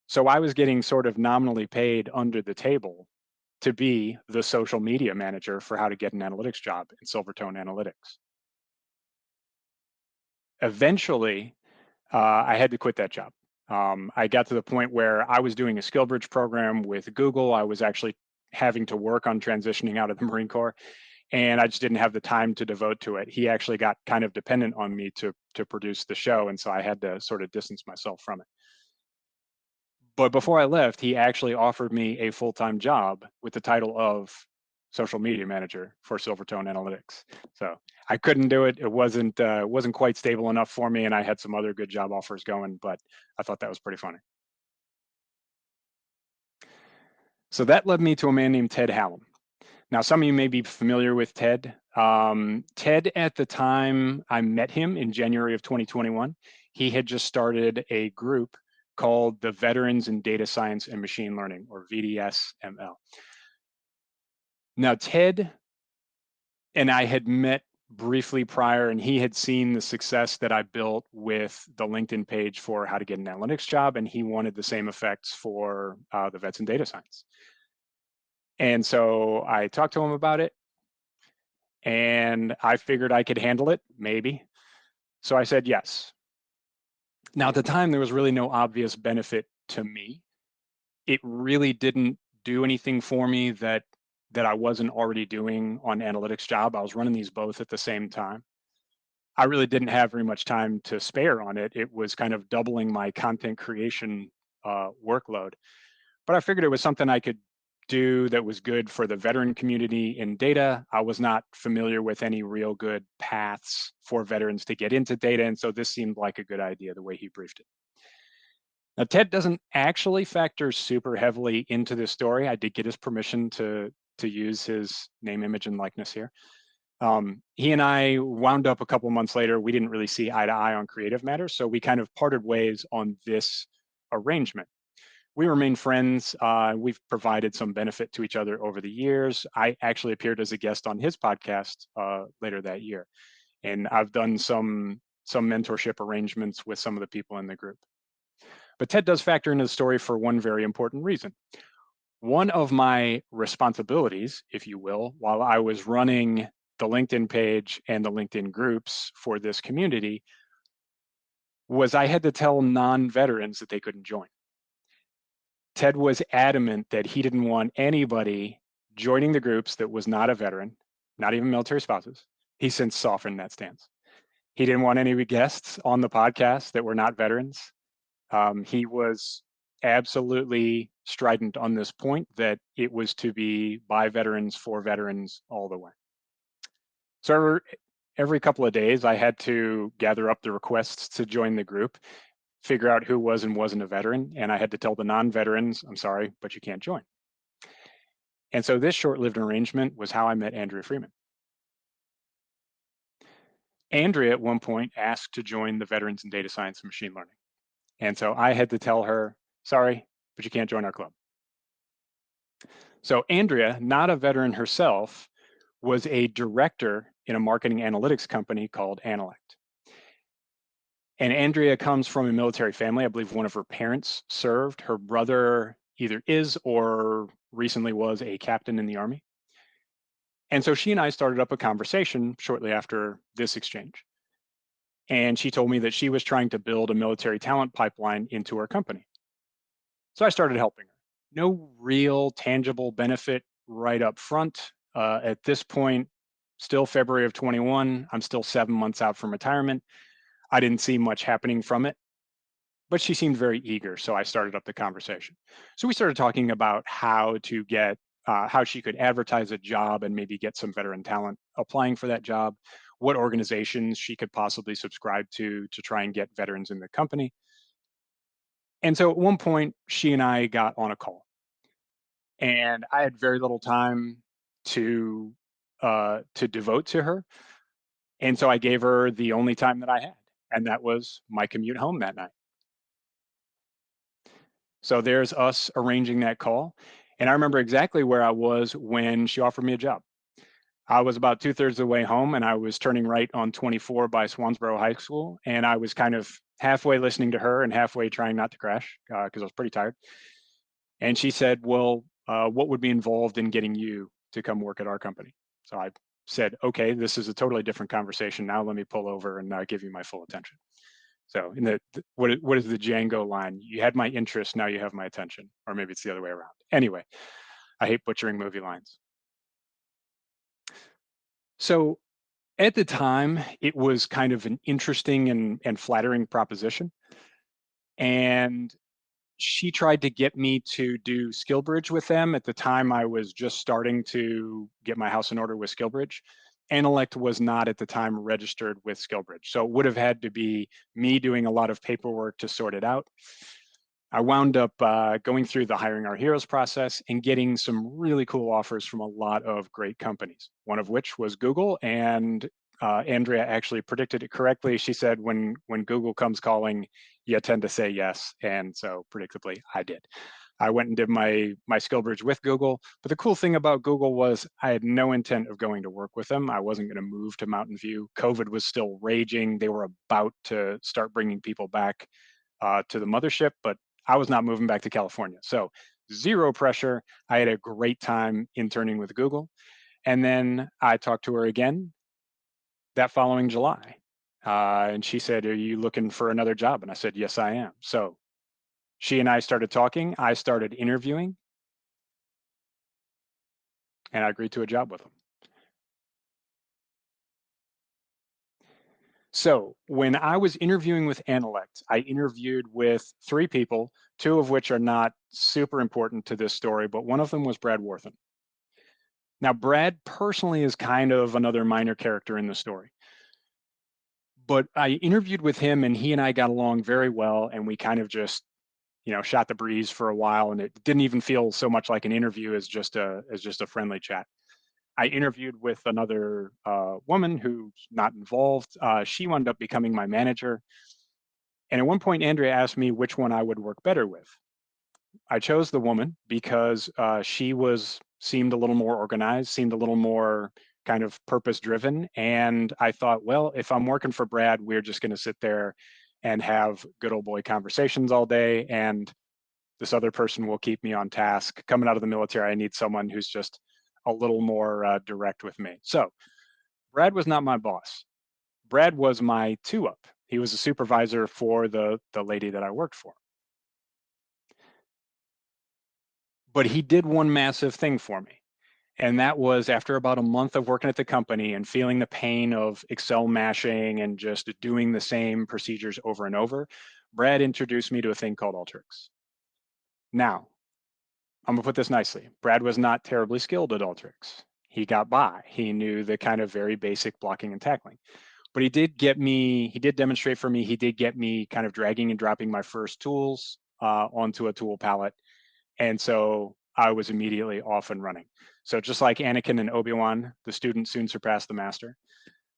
So I was getting sort of nominally paid under the table to be the social media manager for how to get an analytics job in Silvertone Analytics. Eventually, I had to quit that job. I got to the point where I was doing a skill bridge program with Google. I was actually having to work on transitioning out of the Marine Corps, and I just didn't have the time to devote to it. He actually got kind of dependent on me to produce the show, and so I had to sort of distance myself from it. But before I left, he actually offered me a full-time job with the title of social media manager for Silvertone Analytics. So I couldn't do it. It wasn't quite stable enough for me, and I had some other good job offers going, but I thought that was pretty funny. So that led me to a man named Ted Hallam. Now, some of you may be familiar with Ted. Ted, at the time I met him in January of 2021, he had just started a group called the Veterans in Data Science and Machine Learning, or VDSML. Now, Ted and I had met briefly prior, and he had seen the success that I built with the LinkedIn page for how to get an analytics job, and he wanted the same effects for the Vets in Data Science. And so I talked to him about it, and I figured I could handle it, maybe. So I said yes. Now, at the time, there was really no obvious benefit to me. It really didn't do anything for me that I wasn't already doing on analytics job. I was running these both at the same time. I really didn't have very much time to spare on it. It was kind of doubling my content creation workload. But I figured it was something I could do that was good for the veteran community in data. I was not familiar with any real good paths for veterans to get into data, and so this seemed like a good idea the way he briefed it. Now, Ted doesn't actually factor super heavily into this story. I did get his permission to use his name, image, and likeness here. He and I wound up a couple months later. We didn't really see eye to eye on creative matters, so we kind of parted ways on this arrangement. We remain friends. We've provided some benefit to each other over the years. I actually appeared as a guest on his podcast later that year, and I've done some mentorship arrangements with some of the people in the group. But Ted does factor into the story for one very important reason. One of my responsibilities, if you will, while I was running the LinkedIn page and the LinkedIn groups for this community, was I had to tell non-veterans that they couldn't join. Ted was adamant that he didn't want anybody joining the groups that was not a veteran, not even military spouses. He's since softened that stance. He didn't want any guests on the podcast that were not veterans. He was absolutely strident on this point that it was to be by veterans for veterans all the way. So every couple of days, I had to gather up the requests to join the group, figure out who was and wasn't a veteran, and I had to tell the non-veterans, I'm sorry, but you can't join. And so this short-lived arrangement was how I met Andrea Freeman. Andrea at one point asked to join the Veterans in Data Science and Machine Learning. And so I had to tell her, sorry, but you can't join our club. So Andrea, not a veteran herself, was a director in a marketing analytics company called Analect. And Andrea comes from a military family. I believe one of her parents served. Her brother either is or recently was a captain in the Army. And so she and I started up a conversation shortly after this exchange. And she told me that she was trying to build a military talent pipeline into her company. So I started helping her. No real tangible benefit right up front. At this point, still February of 21, I'm still 7 months out from retirement. I didn't see much happening from it, but she seemed very eager, so I started up the conversation. So we started talking about how to get, how she could advertise a job and maybe get some veteran talent applying for that job, what organizations she could possibly subscribe to try and get veterans in the company. And so at one point, she and I got on a call, and I had very little time to devote to her. And so I gave her the only time that I had, and that was my commute home that night. So there's us arranging that call. And I remember exactly where I was when she offered me a job. I was about 2/3 of the way home, and I was turning right on 24 by Swansboro High School. And I was kind of halfway listening to her and halfway trying not to crash because I was pretty tired. And she said, well, what would be involved in getting you to come work at our company? So I said, okay, this is a totally different conversation now. Let me pull over and give you my full attention. So in what is the Django line? You had my interest, now you have my attention. Or maybe it's the other way around. Anyway, I hate butchering movie lines. So at the time, it was kind of an interesting and flattering proposition. And she tried to get me to do SkillBridge with them. At the time, I was just starting to get my house in order with SkillBridge. Analect was not at the time registered with SkillBridge. So it would have had to be me doing a lot of paperwork to sort it out. I wound up going through the Hiring Our Heroes process and getting some really cool offers from a lot of great companies, one of which was Google. And Andrea actually predicted it correctly. She said, when Google comes calling, you tend to say yes. And so predictably, I did. I went and did my SkillBridge with Google. But the cool thing about Google was I had no intent of going to work with them. I wasn't going to move to Mountain View. COVID was still raging. They were about to start bringing people back to the mothership, but I was not moving back to California. So zero pressure. I had a great time interning with Google. And then I talked to her again that following July. And she said, "Are you looking for another job?" And I said, "Yes, I am." So she and I started talking. I started interviewing. And I agreed to a job with them. So when I was interviewing with Analect, I interviewed with 3 people, 2 of which are not super important to this story, but one of them was Brad Worthen. Now, Brad personally is kind of another minor character in the story. But I interviewed with him and he and I got along very well, and we kind of just, shot the breeze for a while, and it didn't even feel so much like an interview as just a friendly chat. I interviewed with another woman who's not involved. She wound up becoming my manager. And at one point, Andrea asked me which one I would work better with. I chose the woman because she seemed a little more organized, seemed a little more kind of purpose driven. And I thought, well, if I'm working for Brad, we're just going to sit there and have good old boy conversations all day. And this other person will keep me on task. Coming out of the military, I need someone who's just a little more direct with me. So Brad was not my boss. Brad was my 2-up. He was a supervisor for the lady that I worked for. But he did one massive thing for me. And that was after about a month of working at the company and feeling the pain of Excel mashing and just doing the same procedures over and over, Brad introduced me to a thing called Alteryx. Now, I'm gonna put this nicely. Brad was not terribly skilled at Alteryx. He got by. He knew the kind of very basic blocking and tackling. But he did demonstrate for me, he did get me kind of dragging and dropping my first tools onto a tool palette. And so I was immediately off and running. So just like Anakin and Obi-Wan, the student soon surpassed the master.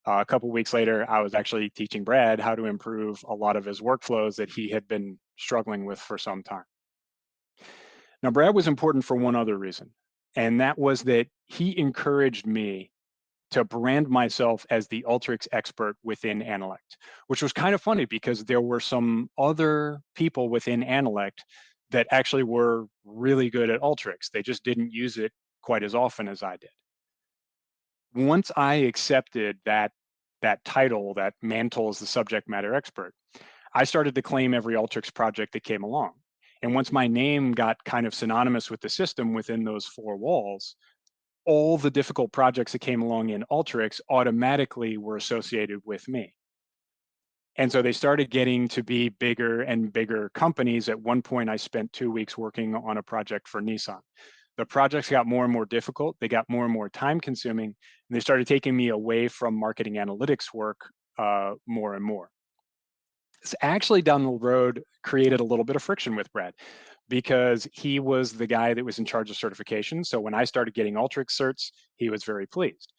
A couple weeks later, I was actually teaching Brad how to improve a lot of his workflows that he had been struggling with for some time. Now, Brad was important for one other reason, and that was that he encouraged me to brand myself as the Alteryx expert within Analect, which was kind of funny because there were some other people within Analect that actually were really good at Alteryx. They just didn't use it quite as often as I did. Once I accepted that title, that mantle as the subject matter expert, I started to claim every Alteryx project that came along. And once my name got kind of synonymous with the system within those 4 walls, all the difficult projects that came along in Alteryx automatically were associated with me. And so they started getting to be bigger and bigger companies. At one point, I spent 2 weeks working on a project for Nissan. The projects got more and more difficult. They got more and more time consuming, and they started taking me away from marketing analytics work more and more. This actually down the road created a little bit of friction with Brad because he was the guy that was in charge of certification. So when I started getting Alteryx certs, he was very pleased.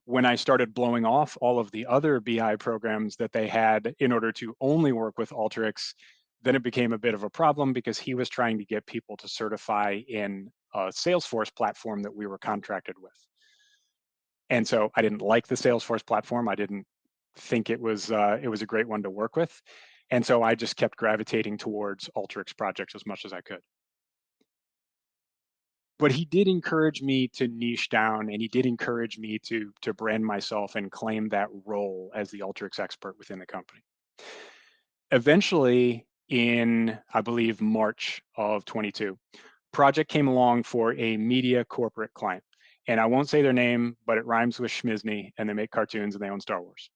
When I started blowing off all of the other BI programs that they had in order to only work with Alteryx, then it became a bit of a problem because he was trying to get people to certify in a Salesforce platform that we were contracted with. And so I didn't like the Salesforce platform. I didn't think it was a great one to work with. And so I just kept gravitating towards Alteryx projects as much as I could. But he did encourage me to niche down, and he did encourage me to brand myself and claim that role as the Alteryx expert within the company. Eventually, in, I believe, March of 22, project came along for a media corporate client. And I won't say their name, but it rhymes with Schmizny, and they make cartoons and they own Star Wars.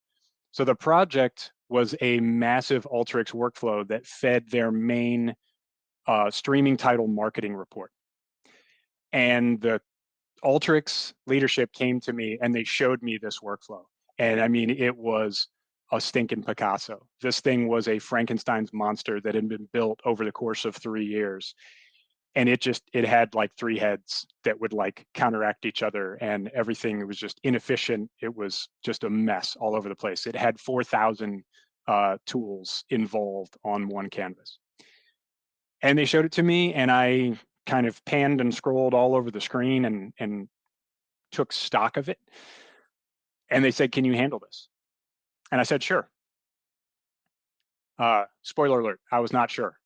So the project was a massive Alteryx workflow that fed their main streaming title marketing report. And the Alteryx leadership came to me and they showed me this workflow. And I mean, it was a stinking Picasso. This thing was a Frankenstein's monster that had been built over the course of 3 years. And it had like 3 heads that would like counteract each other, and everything was just inefficient. It was just a mess all over the place. It had 4,000 tools involved on one canvas. And they showed it to me, and I kind of panned and scrolled all over the screen and took stock of it. And they said, "Can you handle this?" And I said, "Sure." Spoiler alert, I was not sure.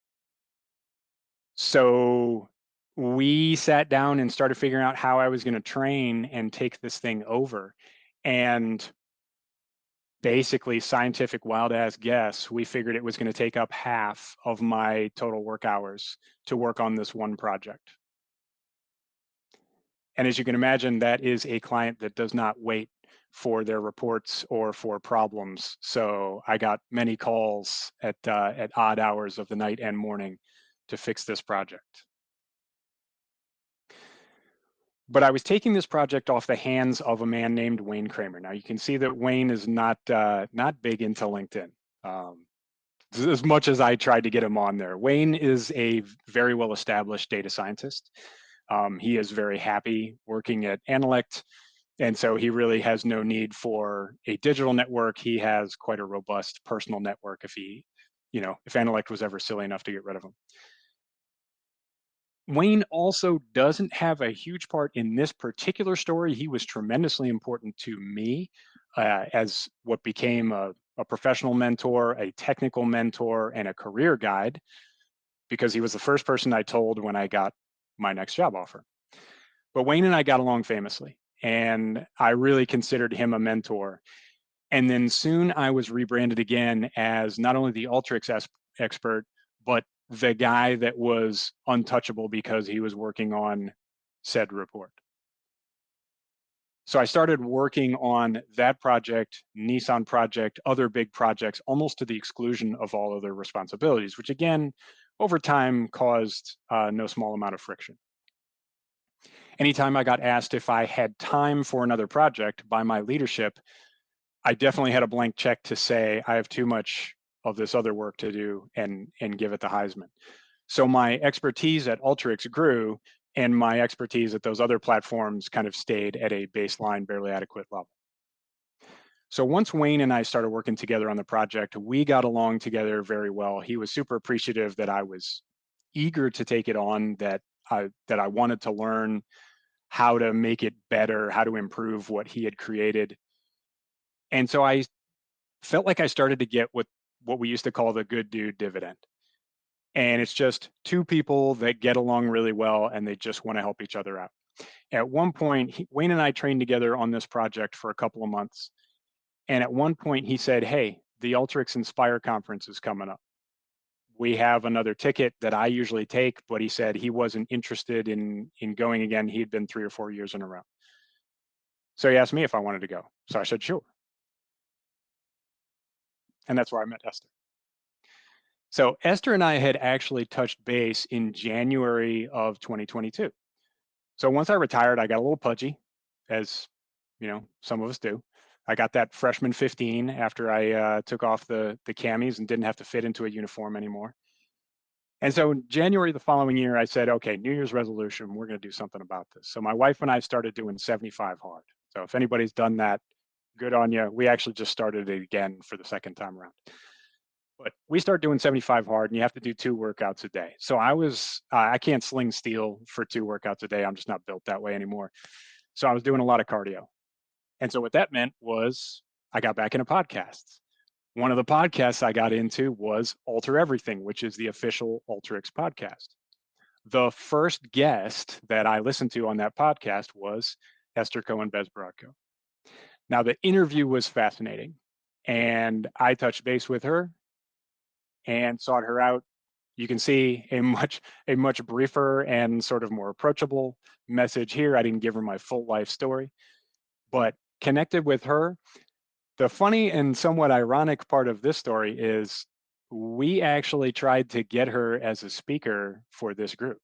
So we sat down and started figuring out how I was going to train and take this thing over. And basically, scientific wild ass guess, we figured it was going to take up half of my total work hours to work on this one project. And as you can imagine, that is a client that does not wait for their reports or for problems. So I got many calls at odd hours of the night and morning to fix this project. But I was taking this project off the hands of a man named Wayne Kramer. Now you can see that Wayne is not big into LinkedIn. As much as I tried to get him on there, Wayne is a very well-established data scientist. He is very happy working at Analect, and so he really has no need for a digital network. He has quite a robust personal network if Analect was ever silly enough to get rid of him. Wayne also doesn't have a huge part in this particular story. He was tremendously important to me as what became a professional mentor, a technical mentor, and a career guide, because he was the first person I told when I got my next job offer. But Wayne and I got along famously, and I really considered him a mentor. And then soon I was rebranded again as not only the Alteryx expert, but the guy that was untouchable because he was working on said report. So I started working on that project, Nissan project, other big projects, almost to the exclusion of all other responsibilities, which again, over time caused no small amount of friction. Anytime I got asked if I had time for another project by my leadership, I definitely had a blank check to say, I have too much of this other work to do and give it the Heisman. So my expertise at Alteryx grew, and my expertise at those other platforms kind of stayed at a baseline, barely adequate level. So once Wayne and I started working together on the project, we got along together very well. He was super appreciative that I was eager to take it on, that I wanted to learn how to make it better, how to improve what he had created. And so I felt like I started to get what we used to call the good dude dividend. And it's just two people that get along really well and they just want to help each other out. At one point, Wayne and I trained together on this project for a couple of months. And at one point he said, "Hey, the Alteryx Inspire conference is coming up. We have another ticket that I usually take," but he said he wasn't interested in going again. He'd been 3 or 4 years in a row. So he asked me if I wanted to go. So I said, sure. And that's where I met Esther. So Esther and I had actually touched base in January of 2022. So once I retired, I got a little pudgy, as some of us do. I got that freshman 15 after I took off the camis and didn't have to fit into a uniform anymore. And so in January the following year, I said, okay, New Year's resolution, we're going to do something about this. So my wife and I started doing 75 hard. So if anybody's done that, good on you. We actually just started it again for the second time around. But we start doing 75 hard, and you have to do 2 workouts a day. So I can't sling steel for 2 workouts a day. I'm just not built that way anymore. So I was doing a lot of cardio. And so what that meant was I got back into podcasts. One of the podcasts I got into was Alter Everything, which is the official Alteryx podcast. The first guest that I listened to on that podcast was Esther Cohen-Bezbrodko. Now, the interview was fascinating, and I touched base with her, and sought her out. You can see a much briefer and sort of more approachable message here. I didn't give her my full life story, but connected with her. The funny and somewhat ironic part of this story is we actually tried to get her as a speaker for this group.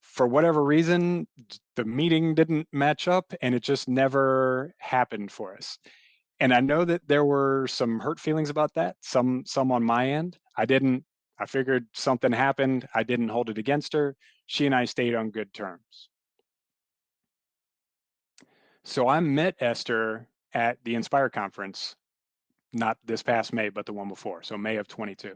For whatever reason, the meeting didn't match up and it just never happened for us. And I know that there were some hurt feelings about that, some on my end. I figured something happened. I didn't hold it against her. She and I stayed on good terms. So I met Esther at the Inspire conference, not this past May, but the one before. So May of 22.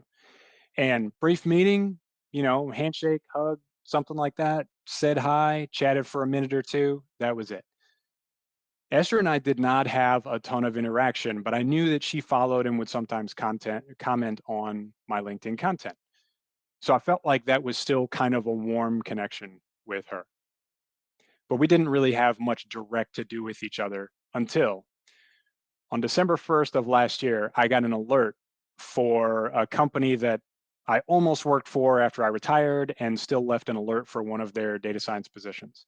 And brief meeting, handshake, hug, something like that. Said hi, chatted for a minute or two. That was it. Esther and I did not have a ton of interaction, but I knew that she followed and would sometimes comment on my LinkedIn content. So I felt like that was still kind of a warm connection with her. But we didn't really have much direct to do with each other until on December 1st of last year, I got an alert for a company that I almost worked for after I retired and still left an alert for one of their data science positions.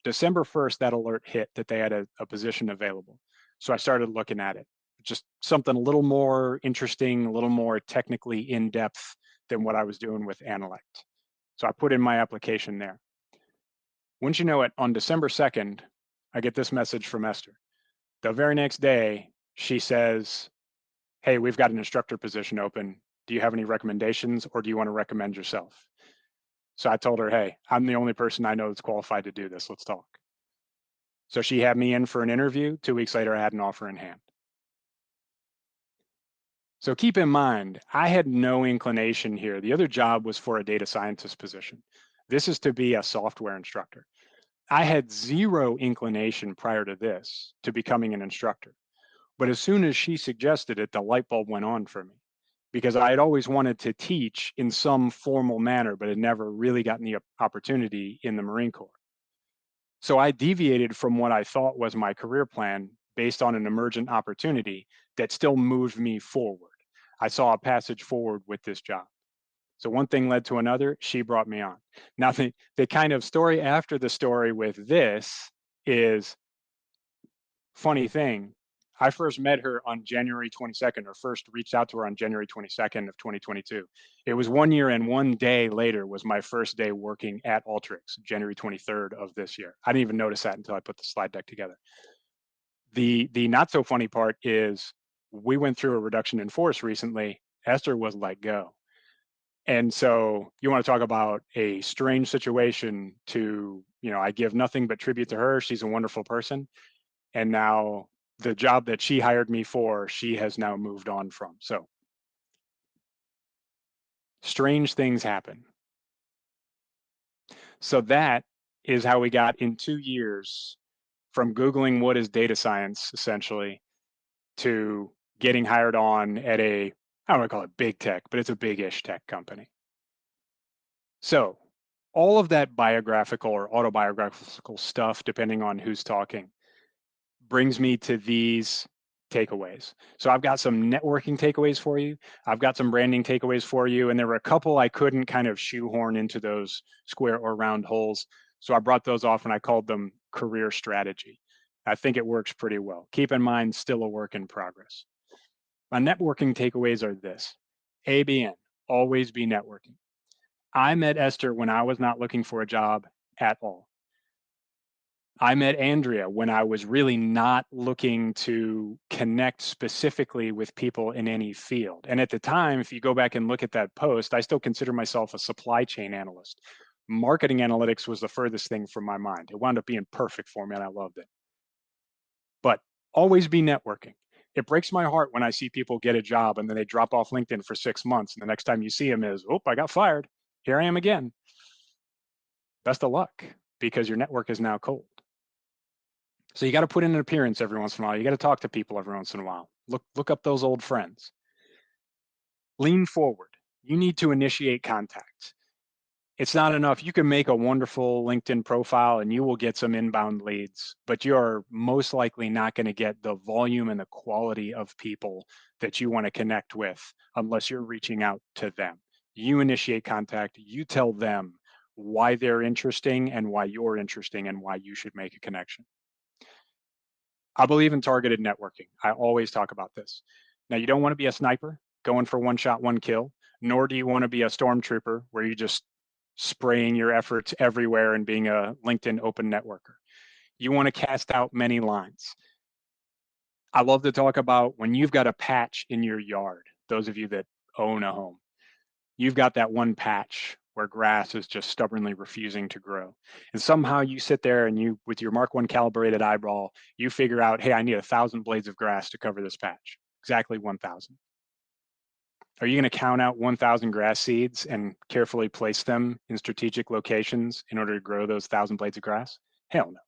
December 1st, that alert hit that they had a position available. So I started looking at it. Just something a little more interesting, a little more technically in-depth than what I was doing with Analect. So I put in my application there. Wouldn't you know it, on December 2nd, I get this message from Esther. The very next day, she says, hey, we've got an instructor position open. Do you have any recommendations or do you want to recommend yourself? So I told her, hey, I'm the only person I know that's qualified to do this. Let's talk. So she had me in for an interview. 2 weeks later, I had an offer in hand. So keep in mind, I had no inclination here. The other job was for a data scientist position. This is to be a software instructor. I had zero inclination prior to this to becoming an instructor. But as soon as she suggested it, the light bulb went on for me because I had always wanted to teach in some formal manner, but had never really gotten the opportunity in the Marine Corps. So I deviated from what I thought was my career plan based on an emergent opportunity that still moved me forward. I saw a passage forward with this job. So one thing led to another, she brought me on. Now, the kind of story after the story with this is, funny thing, I first met her on January 22nd, or first reached out to her on January 22nd of 2022. It was 1 year and 1 day later was my first day working at Alteryx, January 23rd of this year. I didn't even notice that until I put the slide deck together. The not so funny part is we went through a reduction in force recently. Esther was let go. And so you want to talk about a strange situation to, I give nothing but tribute to her. She's a wonderful person. And now the job that she hired me for, she has now moved on from. So strange things happen. So that is how we got in 2 years from Googling what is data science, essentially, to getting hired on at I don't want to call it big tech, but it's a big-ish tech company. So all of that biographical or autobiographical stuff, depending on who's talking, brings me to these takeaways. So I've got some networking takeaways for you. I've got some branding takeaways for you. And there were a couple I couldn't kind of shoehorn into those square or round holes. So I brought those off and I called them career strategy. I think it works pretty well. Keep in mind, still a work in progress. My networking takeaways are this. ABN, always be networking. I met Esther when I was not looking for a job at all. I met Andrea when I was really not looking to connect specifically with people in any field. And at the time, if you go back and look at that post, I still consider myself a supply chain analyst. Marketing analytics was the furthest thing from my mind. It wound up being perfect for me and I loved it. But always be networking. It breaks my heart when I see people get a job and then they drop off LinkedIn for 6 months. And the next time you see them is, oh, I got fired. Here I am again. Best of luck, because your network is now cold. So you got to put in an appearance every once in a while. You got to talk to people every once in a while. Look up those old friends. Lean forward. You need to initiate contact. It's not enough. You can make a wonderful LinkedIn profile and you will get some inbound leads, but you're most likely not going to get the volume and the quality of people that you want to connect with unless you're reaching out to them. You initiate contact, you tell them why they're interesting and why you're interesting and why you should make a connection. I believe in targeted networking. I always talk about this. Now, you don't want to be a sniper going for one shot, one kill, nor do you want to be a stormtrooper where you just spraying your efforts everywhere and being a LinkedIn open networker. You want to cast out many lines. I love to talk about when you've got a patch in your yard, those of you that own a home, you've got that one patch where grass is just stubbornly refusing to grow. And somehow you sit there and you, with your Mark 1 calibrated eyeball, you figure out, hey, I need 1,000 blades of grass to cover this patch. Exactly 1,000. Are you going to count out 1,000 grass seeds and carefully place them in strategic locations in order to grow those 1,000 blades of grass? Hell no.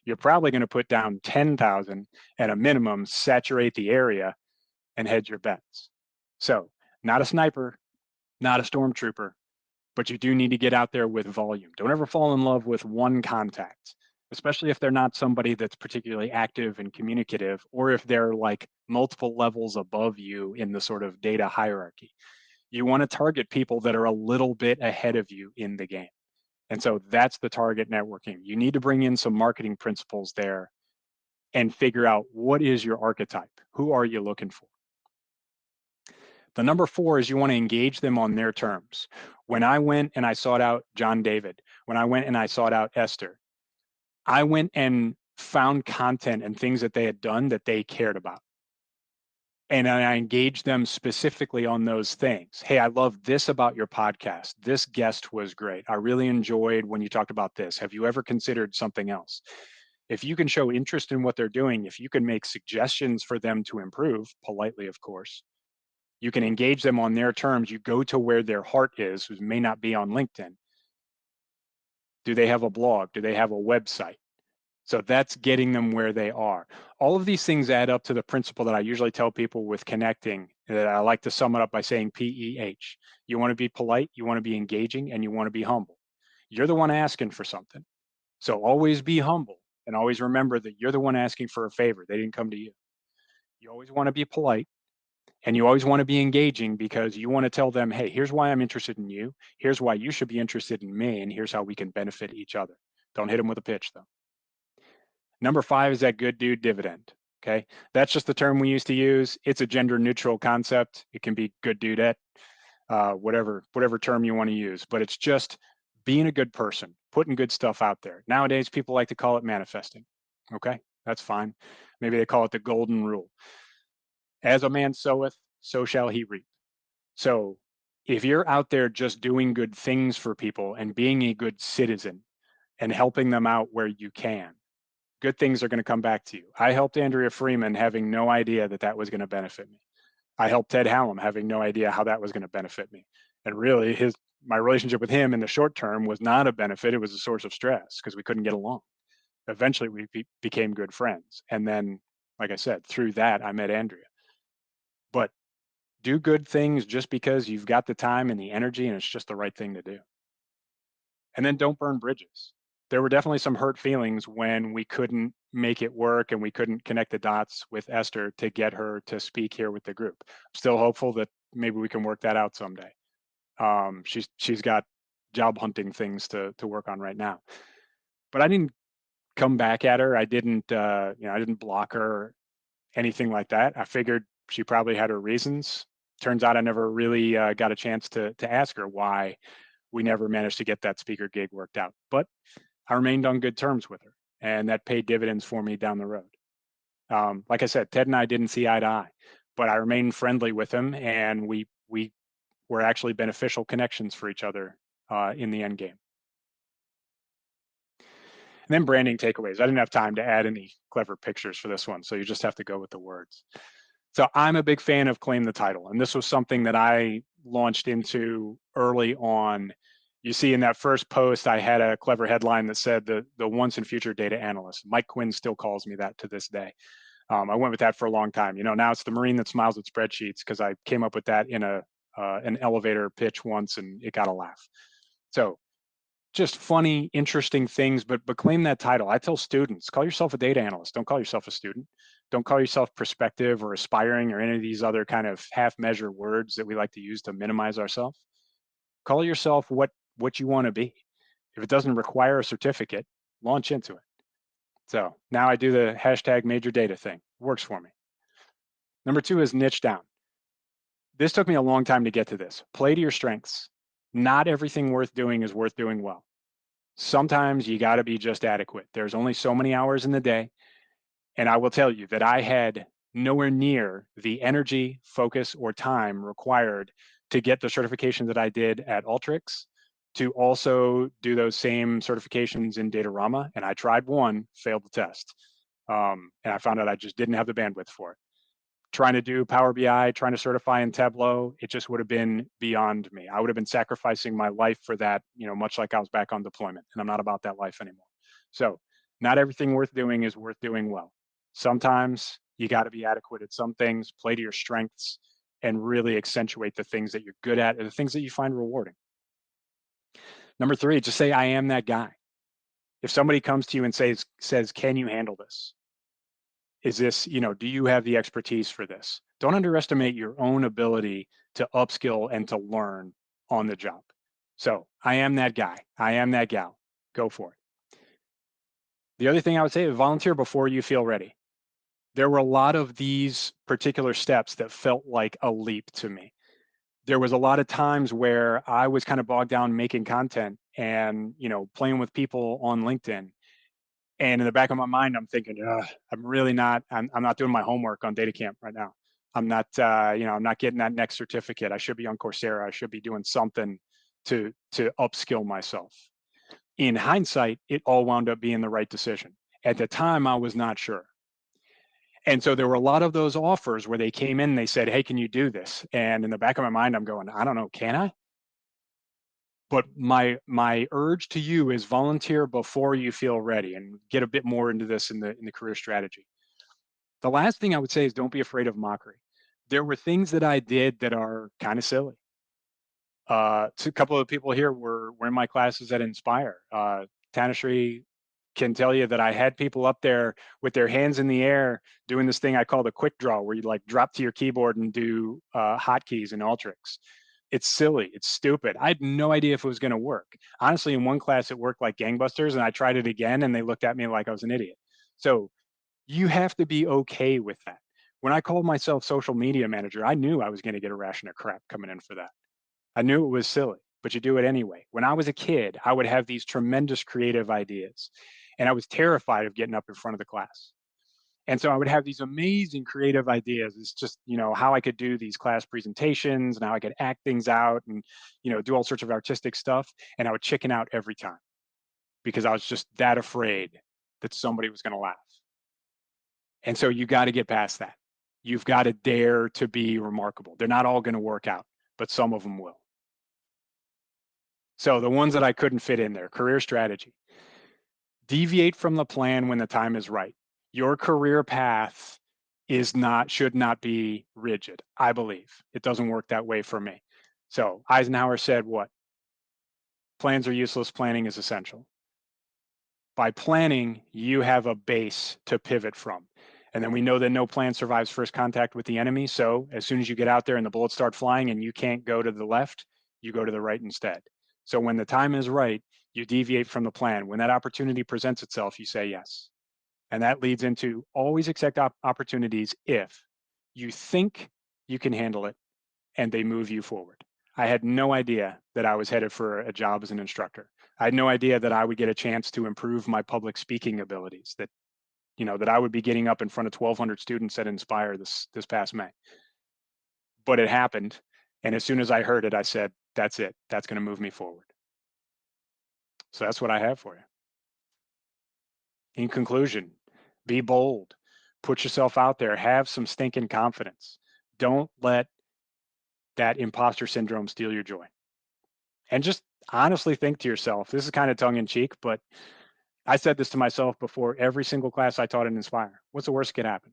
You're probably going to put down 10,000 at a minimum, saturate the area, and hedge your bets. So, not a sniper, not a stormtrooper, but you do need to get out there with volume. Don't ever fall in love with one contact, especially if they're not somebody that's particularly active and communicative, or if they're like multiple levels above you in the sort of data hierarchy. You want to target people that are a little bit ahead of you in the game. And so that's the target networking. You need to bring in some marketing principles there and figure out what is your archetype? Who are you looking for? The number 4 is you want to engage them on their terms. When I went and I sought out John David, when I went and I sought out Esther, I went and found content and things that they had done that they cared about. And I engaged them specifically on those things. Hey, I love this about your podcast. This guest was great. I really enjoyed when you talked about this. Have you ever considered something else? If you can show interest in what they're doing, if you can make suggestions for them to improve, politely, of course, you can engage them on their terms. You go to where their heart is, which may not be on LinkedIn. Do they have a blog? Do they have a website? So that's getting them where they are. All of these things add up to the principle that I usually tell people with connecting, that I like to sum it up by saying PEH. You want to be polite, you want to be engaging, and you want to be humble. You're the one asking for something. So always be humble and always remember that you're the one asking for a favor. They didn't come to you. You always want to be polite. And you always want to be engaging because you want to tell them, hey, here's why I'm interested in you. Here's why you should be interested in me. And here's how we can benefit each other. Don't hit them with a pitch, though. Number 5 is that good dude dividend. Okay. That's just the term we used to use. It's a gender neutral concept. It can be good dudette, whatever term you want to use, but it's just being a good person, putting good stuff out there. Nowadays, people like to call it manifesting. Okay. That's fine. Maybe they call it the golden rule. As a man soweth, so shall he reap. So if you're out there just doing good things for people and being a good citizen and helping them out where you can, good things are going to come back to you. I helped Andrea Freeman having no idea that that was going to benefit me. I helped Ted Hallam having no idea how that was going to benefit me. And really my relationship with him in the short term was not a benefit. It was a source of stress because we couldn't get along. Eventually we became good friends. And then, like I said, through that, I met Andrea. But do good things just because you've got the time and the energy and it's just the right thing to do. And then don't burn bridges. There were definitely some hurt feelings when we couldn't make it work and we couldn't connect the dots with Esther to get her to speak here with the group. I'm still hopeful that maybe we can work that out someday. She's got job hunting things to work on right now. But I didn't come back at her. I didn't I didn't block her or anything like that. I figured she probably had her reasons. Turns out I never really got a chance to ask her why we never managed to get that speaker gig worked out. But I remained on good terms with her, and that paid dividends for me down the road. Like I said, Ted and I didn't see eye to eye, but I remained friendly with him, and we were actually beneficial connections for each other in the end game. And then branding takeaways. I didn't have time to add any clever pictures for this one, so you just have to go with the words. So I'm a big fan of Claim the Title, and this was something that I launched into early on. You see in that first post, I had a clever headline that said the once and future data analyst. Mike Quinn still calls me that to this day. I went with that for a long time. Now it's the Marine that smiles at spreadsheets because I came up with that in an elevator pitch once and it got a laugh. So just funny, interesting things, but claim that title. I tell students, call yourself a data analyst. Don't call yourself a student. Don't call yourself prospective or aspiring or any of these other kind of half-measure words that we like to use to minimize ourselves. Call yourself what you want to be. If it doesn't require a certificate, launch into it. So now I do the hashtag major data thing. Works for me. Number 2 is niche down. This took me a long time to get to this. Play to your strengths. Not everything worth doing is worth doing well. Sometimes you got to be just adequate. There's only so many hours in the day. And I will tell you that I had nowhere near the energy, focus, or time required to get the certification that I did at Alteryx to also do those same certifications in Datorama. And I tried one, failed the test. And I found out I just didn't have the bandwidth for it. Trying to do Power BI, trying to certify in Tableau, it just would have been beyond me. I would have been sacrificing my life for that, much like I was back on deployment, and I'm not about that life anymore. So not everything worth doing is worth doing well. Sometimes you got to be adequate at some things, play to your strengths, and really accentuate the things that you're good at and the things that you find rewarding. Number 3, just say, I am that guy. If somebody comes to you and says, can you handle this? Is this, do you have the expertise for this? Don't underestimate your own ability to upskill and to learn on the job. So I am that guy. I am that gal. Go for it. The other thing I would say is volunteer before you feel ready. There were a lot of these particular steps that felt like a leap to me. There was a lot of times where I was kind of bogged down making content and, playing with people on LinkedIn. And in the back of my mind, I'm thinking, I'm really not, I'm not doing my homework on data camp right now. I'm not, I'm not getting that next certificate. I should be on Coursera. I should be doing something to upskill myself. In hindsight, it all wound up being the right decision. At the time, I was not sure. And so there were a lot of those offers where they came in and they said, hey, can you do this? And in the back of my mind, I'm going, I don't know, can I? But my urge to you is volunteer before you feel ready, and get a bit more into this in the career strategy. The last thing I would say is don't be afraid of mockery. There were things that I did that are kind of silly. A couple of people here were in my classes at Inspire. Tanushree can tell you that I had people up there with their hands in the air doing this thing I call the quick draw, where you like drop to your keyboard and do hotkeys in Alteryx. It's silly. It's stupid. I had no idea if it was going to work. Honestly, in one class, it worked like gangbusters, and I tried it again, and they looked at me like I was an idiot. So you have to be okay with that. When I called myself social media manager, I knew I was going to get a ration of crap coming in for that. I knew it was silly, but you do it anyway. When I was a kid, I would have these tremendous creative ideas, and I was terrified of getting up in front of the class. And so I would have these amazing creative ideas. It's just, how I could do these class presentations and how I could act things out and, do all sorts of artistic stuff. And I would chicken out every time because I was just that afraid that somebody was going to laugh. And so you got to get past that. You've got to dare to be remarkable. They're not all going to work out, but some of them will. So the ones that I couldn't fit in there, career strategy. Deviate from the plan when the time is right. Your career path should not be rigid. I believe it doesn't work that way for me. So Eisenhower said what? Plans are useless, planning is essential. By planning, you have a base to pivot from. And then we know that no plan survives first contact with the enemy. So as soon as you get out there and the bullets start flying and you can't go to the left, you go to the right instead. So when the time is right, you deviate from the plan. When that opportunity presents itself, you say yes. And that leads into always accept opportunities if you think you can handle it and they move you forward. I had no idea that I was headed for a job as an instructor. I had no idea that I would get a chance to improve my public speaking abilities, that I would be getting up in front of 1,200 students at Inspire this past May. But it happened. And as soon as I heard it, I said, that's it. That's going to move me forward. So that's what I have for you. In conclusion, be bold, put yourself out there, have some stinking confidence. Don't let that imposter syndrome steal your joy. And just honestly think to yourself, this is kind of tongue in cheek, but I said this to myself before every single class I taught in Inspire. What's the worst that could happen?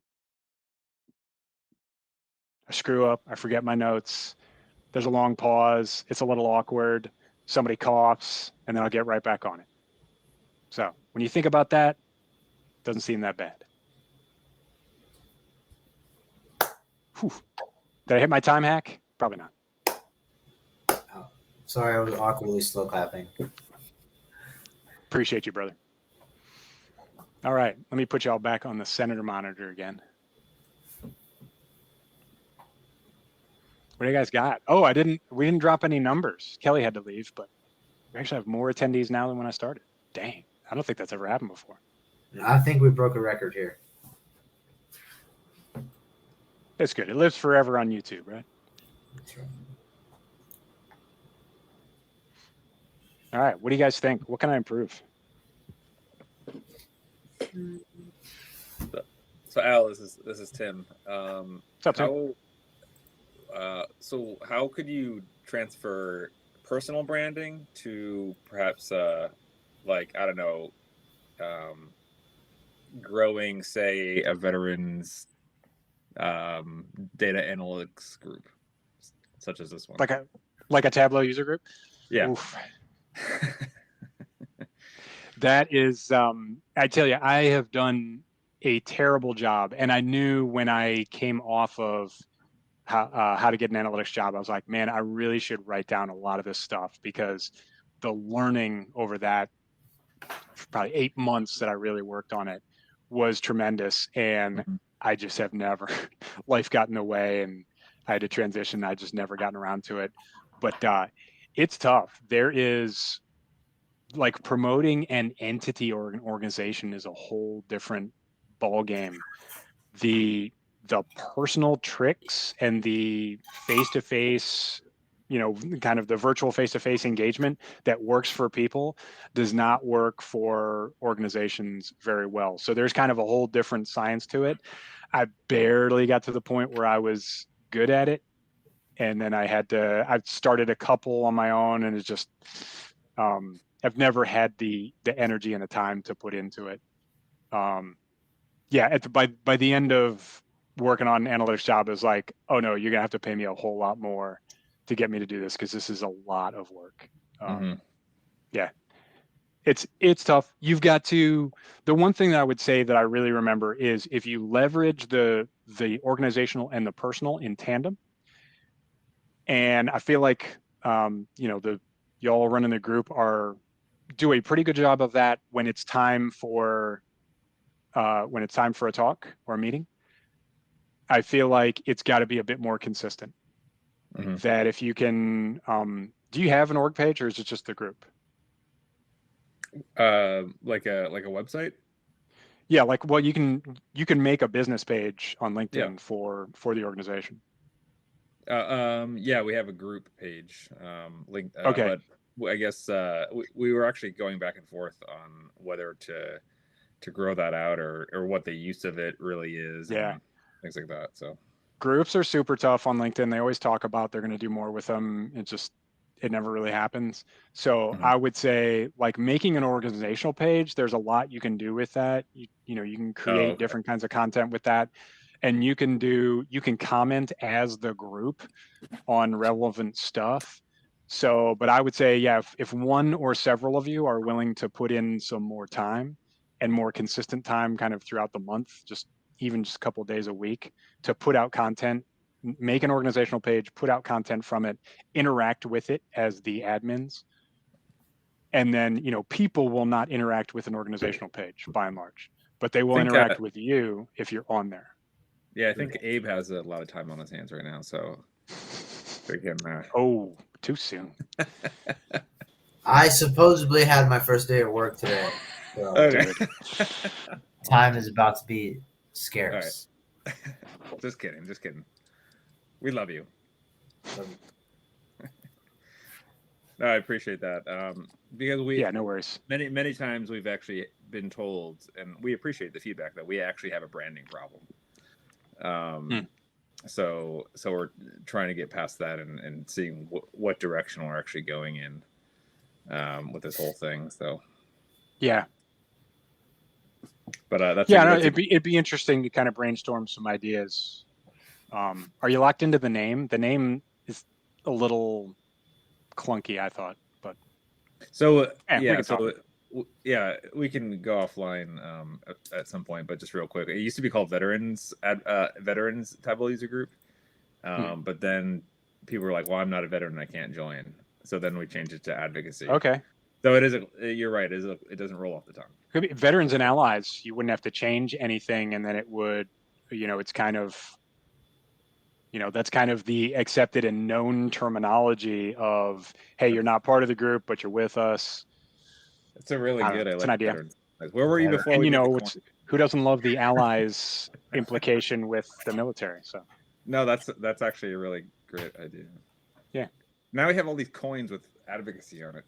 I screw up, I forget my notes, there's a long pause, it's a little awkward, somebody coughs, and then I'll get right back on it. So when you think about that, it doesn't seem that bad. Whew. Did I hit my time hack? Probably not. Sorry, I was awkwardly slow clapping. Appreciate you, brother. All right, let me put y'all back on the Senator monitor again. What do you guys got? Oh, we didn't drop any numbers. Kelly had to leave, but we actually have more attendees now than when I started. Dang, I don't think that's ever happened before. I think we broke a record here. It's good. It lives forever on YouTube, right? That's right. All right, what do you guys think? What can I improve? So Al, this is Tim. What's up, Tim? So how could you transfer personal branding to perhaps like, I don't know, growing, say, a veterans data analytics group such as this one? Like a Tableau user group? Yeah. Oof. That is, I tell you, I have done a terrible job. And I knew when I came off of how to get an analytics job, I was like, man, I really should write down a lot of this stuff, because the learning over that probably 8 months that I really worked on it was tremendous. And I just have never, life got in the way and I had to transition. I just never gotten around to it. But it's tough. There is, like, promoting an entity or an organization is a whole different ball game. The personal tricks and the face-to-face, kind of the virtual face-to-face engagement that works for people does not work for organizations very well. So there's kind of a whole different science to it. I barely got to the point where I was good at it. And then I've started a couple on my own, and it's just, I've never had the energy and the time to put into it. By the end of working on an analytics job, is like, oh no, you're gonna have to pay me a whole lot more to get me to do this, because this is a lot of work. Yeah, it's tough. You've got to. The one thing that I would say that I really remember is, if you leverage the organizational and the personal in tandem. And I feel like y'all running the group do a pretty good job of that when it's time for a talk or a meeting. I feel like it's got to be a bit more consistent. That if you can, do you have an org page, or is it just the group? Like a website? Yeah, you can make a business page on LinkedIn for the organization. Yeah, we have a group page link. Okay. But I guess we were actually going back and forth on whether to grow that out or what the use of it really is. Yeah. And things like that. So groups are super tough on LinkedIn. They always talk about they're going to do more with them. It never really happens. So I would say, like, making an organizational page, there's a lot you can do with that. You can create different kinds of content with that. And you can comment as the group on relevant stuff. So, but I would say, yeah, if one or several of you are willing to put in some more time and more consistent time kind of throughout the month, even just a couple of days a week, to put out content, make an organizational page, put out content from it, interact with it as the admins. And then, people will not interact with an organizational page by and large, but they will interact with you if you're on there. Yeah, I think Abe has a lot of time on his hands right now, so we can. Oh, too soon. I supposedly had my first day of work today. So Okay. time is about to be scarce. All right. Just kidding. We love you. No, I appreciate that. Because no worries. Many times we've actually been told, and we appreciate the feedback, that we actually have a branding problem. So we're trying to get past that and seeing what direction we're actually going in with this whole thing. So yeah, but it'd be interesting to kind of brainstorm some ideas. Are you locked into the name? The name is a little clunky, I thought, but So Yeah, we yeah, can talk. yeah, we can go offline at some point, but just real quick, it used to be called Veterans Tableau User Group, but then people were like, "Well, I'm not a veteran, I can't join." So then we changed it to Advocacy. Okay. So it is. You're right. It doesn't roll off the tongue. Could be veterans and allies. You wouldn't have to change anything, and then it would, it's kind of, that's kind of the accepted and known terminology of, hey, you're not part of the group, but you're with us. It's a really good. I it's like an idea. veterans. Like, where were you before? And we did the coin? who doesn't love the allies implication with the military? So no, that's actually a really great idea. Yeah. Now we have all these coins with advocacy on it.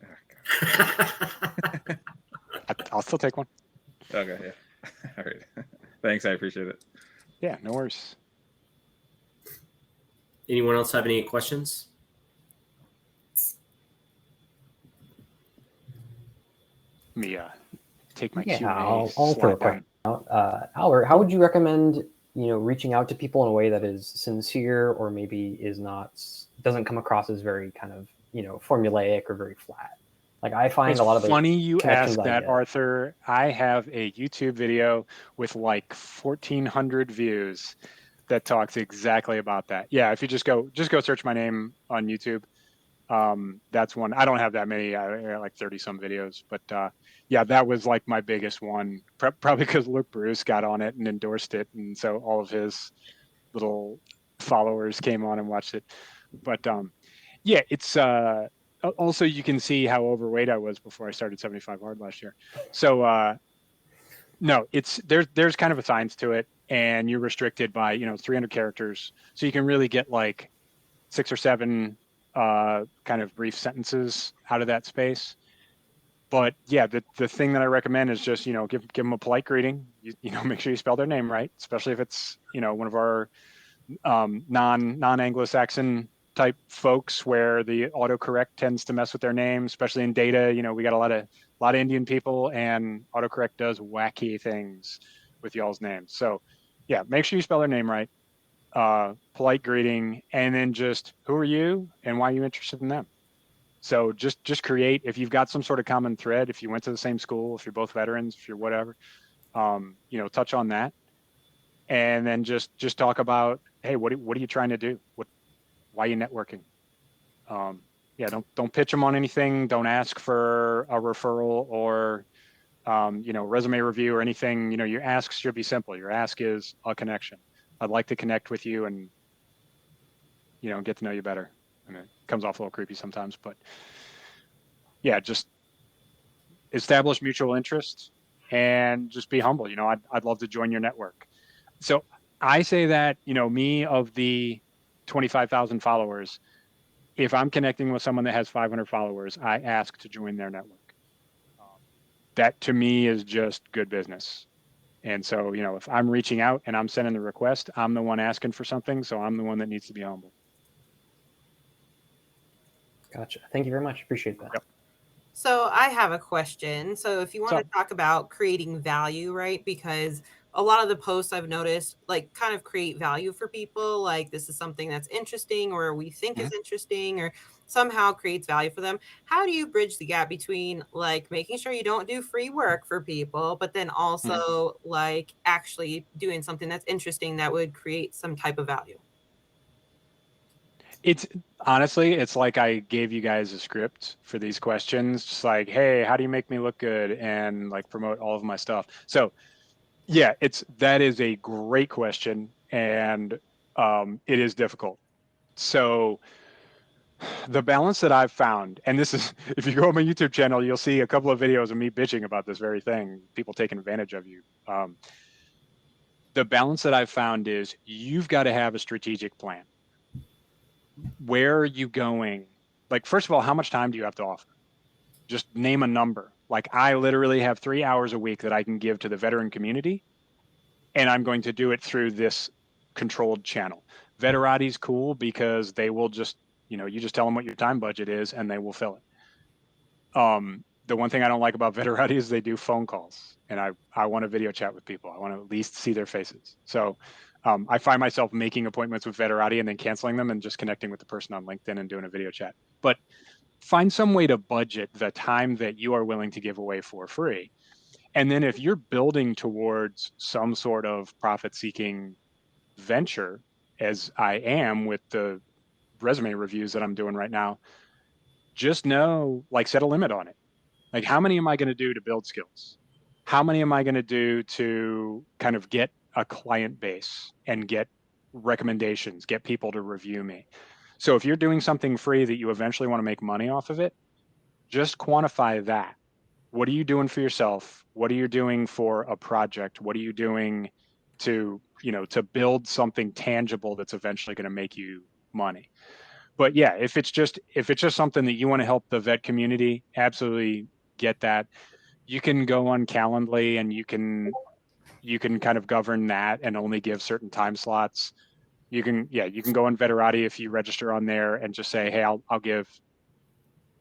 I'll still take one. Okay. Yeah. All right. Thanks. I appreciate it. Yeah. No worries. Anyone else have any questions? Let me take my Yeah, Q&A I'll throw a slide question down. out. Albert, how would you recommend reaching out to people in a way that is sincere, or maybe doesn't come across as very kind of formulaic or very flat? Like, I find It's a lot of funny you connections ask I that, get. Arthur. I have a YouTube video with like 1,400 views that talks exactly about that. Yeah, if you just go search my name on YouTube. That's one. I don't have that many. I got like 30 some videos, but yeah, that was like my biggest one. Probably because Luke Bruce got on it and endorsed it, and so all of his little followers came on and watched it. But yeah, it's also, you can see how overweight I was before I started 75 Hard last year. So no, there's kind of a science to it, and you're restricted by 300 characters, so you can really get like 6 or 7 kind of brief sentences out of that space. But yeah, the thing that I recommend is just give them a polite greeting. Make sure you spell their name right, especially if it's one of our non-Anglo-Saxon type folks where the autocorrect tends to mess with their name, especially in data. We got a lot of Indian people, and autocorrect does wacky things with y'all's names. So yeah, make sure you spell their name right. Polite greeting, and then just, who are you and why are you interested in them? So just create, if you've got some sort of common thread, if you went to the same school, if you're both veterans, if you're whatever, touch on that. And then just talk about, hey, what are you trying to do? Why are you networking? Yeah, don't pitch them on anything. Don't ask for a referral or resume review or anything. Your asks should be simple. Your ask is a connection. I'd like to connect with you and get to know you better. And it comes off a little creepy sometimes, but yeah, just establish mutual interest and just be humble. I'd love to join your network. So I say that, me, of the 25,000 followers, if I'm connecting with someone that has 500 followers, I ask to join their network. That to me is just good business. And so, if I'm reaching out and I'm sending the request, I'm the one asking for something. So I'm the one that needs to be humble. Gotcha. Thank you very much. Appreciate that. Yep. So I have a question. So if you want to talk about creating value, right? Because a lot of the posts I've noticed like kind of create value for people. Like, this is something that's interesting, or we think is interesting, or somehow creates value for them. How do you bridge the gap between like making sure you don't do free work for people, but then also like actually doing something that's interesting that would create some type of value? It's honestly, it's like I gave you guys a script for these questions. Just like, hey, how do you make me look good and like promote all of my stuff? So yeah, that is a great question, and it is difficult. So the balance that I've found, and this is, if you go on my YouTube channel, you'll see a couple of videos of me bitching about this very thing, people taking advantage of you. The balance that I've found is you've got to have a strategic plan. Where are you going? Like, first of all, how much time do you have to offer? Just name a number. Like, I literally have 3 hours a week that I can give to the veteran community, and I'm going to do it through this controlled channel. Veterati's cool because they will just, you just tell them what your time budget is and they will fill it. The one thing I don't like about Veterati is they do phone calls, and I want to video chat with people. I want to at least see their faces. So I find myself making appointments with Veterati and then canceling them and just connecting with the person on LinkedIn and doing a video chat. But find some way to budget the time that you are willing to give away for free. And then if you're building towards some sort of profit-seeking venture, as I am with the resume reviews that I'm doing right now, just know, like, set a limit on it. Like, how many am I going to do to build skills? How many am I going to do to kind of get a client base and get recommendations, get people to review me? So if you're doing something free that you eventually want to make money off of it, just quantify that. What are you doing for yourself? What are you doing for a project? What are you doing to, to build something tangible that's eventually going to make you money? But yeah, if it's just something that you want to help the vet community, absolutely get that. You can go on Calendly and you can kind of govern that and only give certain time slots. You can go on Veterati if you register on there and just say, hey, I'll give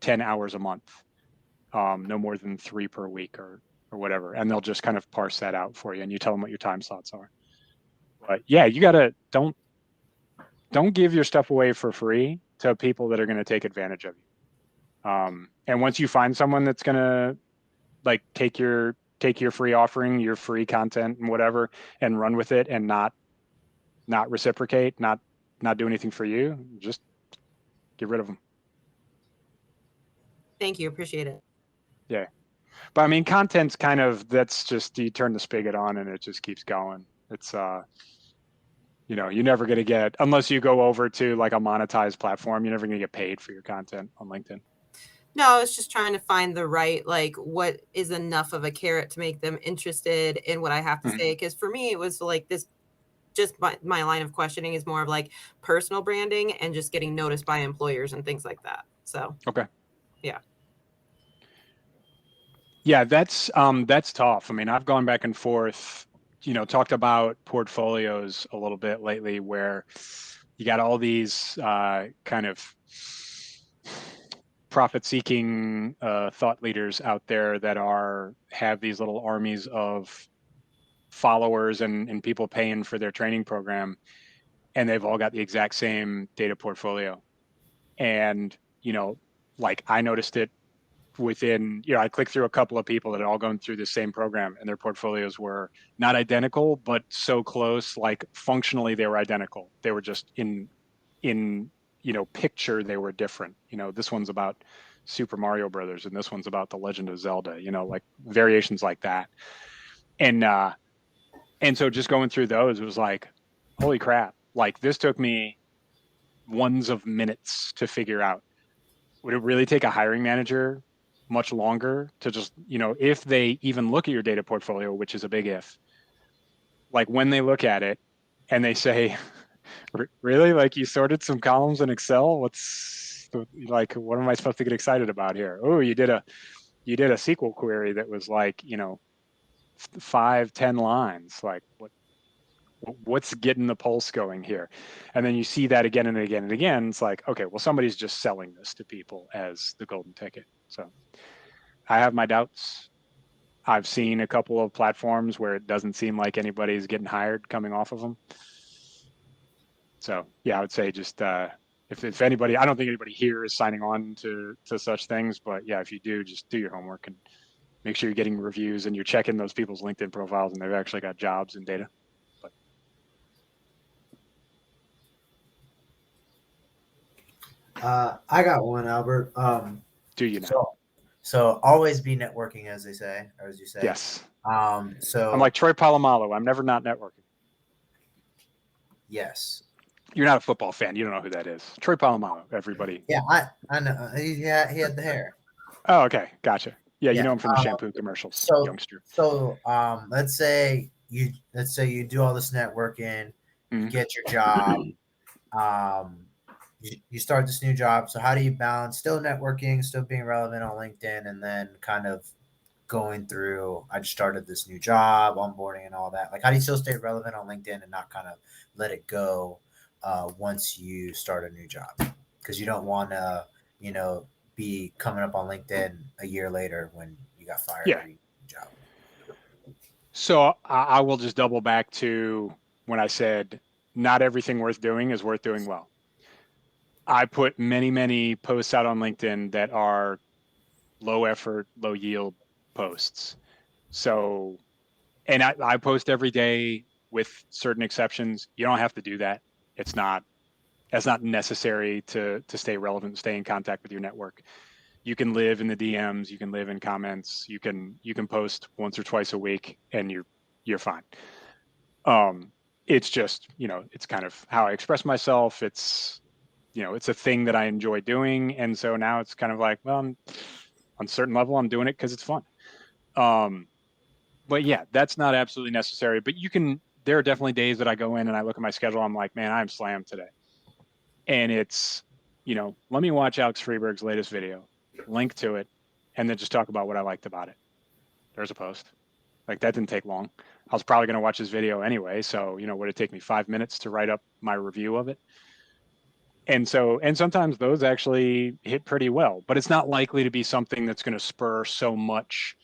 10 hours a month, no more than 3 per week or whatever, and they'll just kind of parse that out for you, and you tell them what your time slots are. But yeah, you gotta don't give your stuff away for free to people that are going to take advantage of you. And once you find someone that's going to like take your free offering, your free content and whatever, and run with it and not reciprocate, not do anything for you, just get rid of them. Thank you. Appreciate it. Yeah. But I mean, content's kind of, that's just, you turn the spigot on and it just keeps going. It's, you're never going to get, unless you go over to like a monetized platform, you're never going to get paid for your content on LinkedIn. No, it's just trying to find the right, like, what is enough of a carrot to make them interested in what I have to say. Because for me, it was like this, just my line of questioning is more of like personal branding and just getting noticed by employers and things like that. So, okay. Yeah. Yeah, that's tough. I mean, I've gone back and forth, talked about portfolios a little bit lately where you got all these kind of profit-seeking thought leaders out there that have these little armies of followers and people paying for their training program, and they've all got the exact same data portfolio. And, like I noticed it within, I clicked through a couple of people that had all gone through the same program, and their portfolios were not identical, but so close, like functionally they were identical. They were just in picture, they were different. This one's about Super Mario Brothers and this one's about The Legend of Zelda, like variations like that. And so just going through those, it was like, holy crap, like this took me ones of minutes to figure out. Would it really take a hiring manager much longer to just, if they even look at your data portfolio, which is a big if, like when they look at it and they say, really, like you sorted some columns in Excel? What's like, what am I supposed to get excited about here? Oh, you did a SQL query that was like, 5-10 lines. Like what's getting the pulse going here? And then you see that again and again and again. It's like, okay, well, somebody's just selling this to people as the golden ticket. So I have my doubts. I've seen a couple of platforms where it doesn't seem like anybody's getting hired coming off of them. So yeah, I would say just if anybody, I don't think anybody here is signing on to such things, but yeah, if you do, just do your homework and make sure you're getting reviews and you're checking those people's LinkedIn profiles and they've actually got jobs and data. I got one, Albert. Do you know? So always be networking, as they say, or as you say. Yes. So I'm like Troy Polamalu. I'm never not networking. Yes. You're not a football fan. You don't know who that is. Troy Polamalu, everybody. Yeah, I know. He had the hair. Oh, okay. Gotcha. Yeah, you Yeah, know him from the shampoo commercials, so, youngster. So let's say you do all this networking, you get your job, you start this new job. So how do you balance still networking, still being relevant on LinkedIn, and then kind of going through, I just started this new job, onboarding and all that. Like, how do you still stay relevant on LinkedIn and not kind of let it go once you start a new job? Because you don't want to, be coming up on LinkedIn a year later when you got fired. Yeah. Or you job. So I will just double back to when I said not everything worth doing is worth doing well. I put many posts out on LinkedIn that are low effort, low yield posts. So, and I post every day with certain exceptions. You don't have to do that. That's not necessary to stay relevant, stay in contact with your network. You can live in the DMs, you can live in comments, you can post once or twice a week and you're fine. It's just, it's kind of how I express myself. It's, it's a thing that I enjoy doing. And so now it's kind of like, well, on a certain level, I'm doing it because it's fun. But yeah, that's not absolutely necessary. But there are definitely days that I go in and I look at my schedule. I'm like, man, I'm slammed today. And it's, let me watch Alex Freeberg's latest video, link to it, and then just talk about what I liked about it. There's a post. Like, that didn't take long. I was probably going to watch his video anyway. So, would it take me 5 minutes to write up my review of it? And sometimes those actually hit pretty well, but it's not likely to be something that's going to spur so much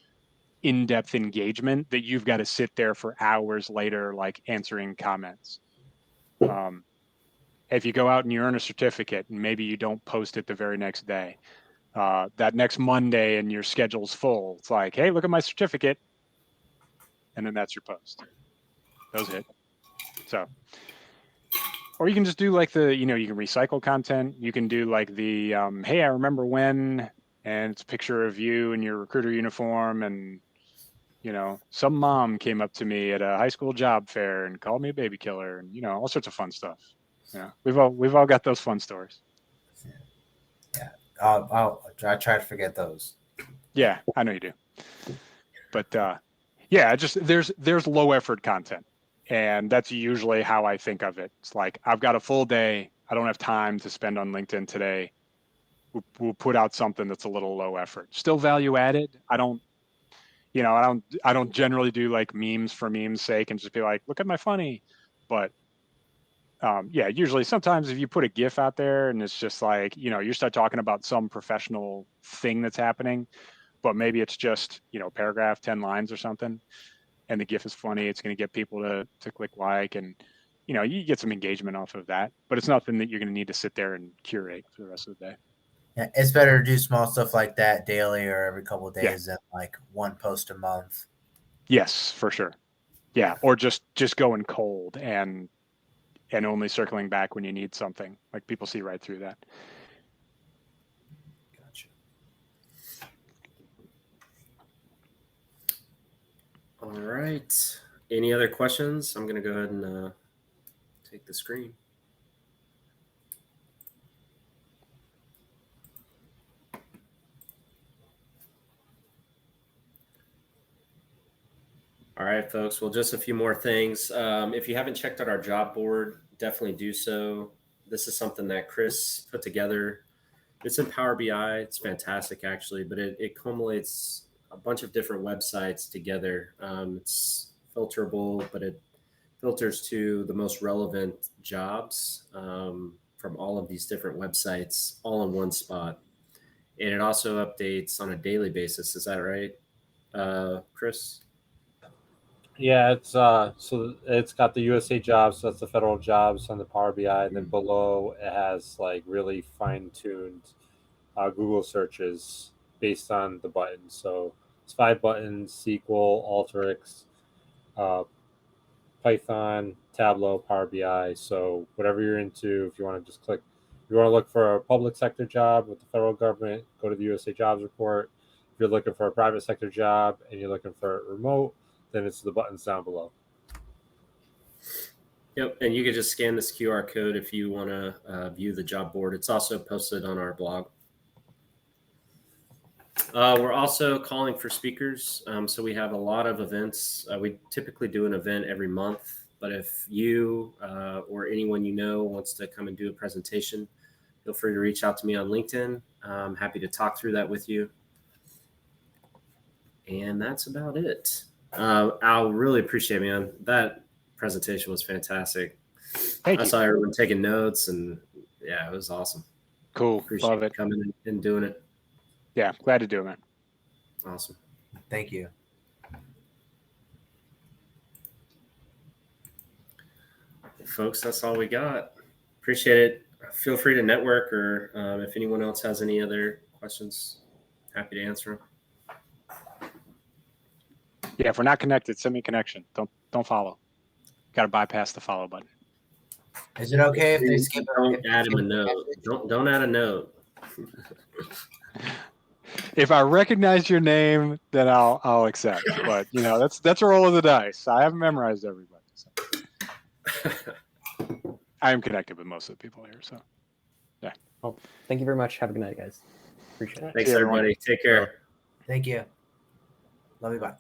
in-depth engagement that you've got to sit there for hours later, like answering comments. If you go out and you earn a certificate and maybe you don't post it the very next day, that next Monday and your schedule's full, it's like, hey, look at my certificate. And then that's your post. Those hit. So, or you can just do like you can recycle content. You can do like the, hey, I remember when, and it's a picture of you in your recruiter uniform. And, some mom came up to me at a high school job fair and called me a baby killer, and, all sorts of fun stuff. Yeah. We've all got those fun stories. Yeah. I'll try to forget those. Yeah, I know you do. But yeah, just there's low effort content. And that's usually how I think of it. It's like, I've got a full day. I don't have time to spend on LinkedIn today. We'll put out something that's a little low effort. Still value added. I don't generally do like memes for memes' sake and just be like, look at my funny. But yeah, usually sometimes if you put a GIF out there and it's just like, you start talking about some professional thing that's happening, but maybe it's just, paragraph, 10 lines or something, and the GIF is funny, it's going to get people to click like, and, you get some engagement off of that, but it's nothing that you're going to need to sit there and curate for the rest of the day. Yeah, it's better to do small stuff like that daily or every couple of days than like one post a month. Yes, for sure. Yeah, or just going cold and only circling back when you need something. Like, people see right through that. Gotcha. All right. Any other questions? I'm going to go ahead and take the screen. All right, folks. Well, just a few more things. If you haven't checked out our job board, definitely do so. This is something that Chris put together. It's in Power BI. It's fantastic, actually, but it accumulates a bunch of different websites together. It's filterable, but it filters to the most relevant jobs from all of these different websites, all in one spot. And it also updates on a daily basis. Is that right, Chris? Yeah, it's so it's got the USA jobs, so that's the federal jobs on the Power BI, and then below it has like really fine-tuned Google searches based on the buttons. So it's 5 buttons: SQL, Alteryx, Python, Tableau, Power BI. So whatever you're into, if you want to just click, if you want to look for a public sector job with the federal government, go to the USA Jobs Report. If you're looking for a private sector job and you're looking for remote, then it's the buttons down below. Yep, and you can just scan this QR code if you want to view the job board. It's also posted on our blog. We're also calling for speakers. So we have a lot of events. We typically do an event every month, but if you or anyone you know wants to come and do a presentation, feel free to reach out to me on LinkedIn. I'm happy to talk through that with you. And that's about it. Al, really appreciate it, man. That presentation was fantastic. Thank you. I saw everyone taking notes, and yeah, it was awesome. Cool. Appreciate Love it. coming and doing it. Yeah, glad to do it, man. Awesome. Thank you. Folks, that's all we got. Appreciate it. feel free to network, or if anyone else has any other questions, happy to answer them. Yeah, if we're not connected, send me a connection. Don't follow. Got to bypass the follow button. Is it okay if they skip? Don't add him a note. Don't add a note. If I recognize your name, then I'll accept. But that's a roll of the dice. I haven't memorized everybody. So. I am connected with most of the people here. So yeah. Well, thank you very much. Have a good night, guys. Appreciate it. Thanks, everybody. Take care. Thank you. Love you. Bye.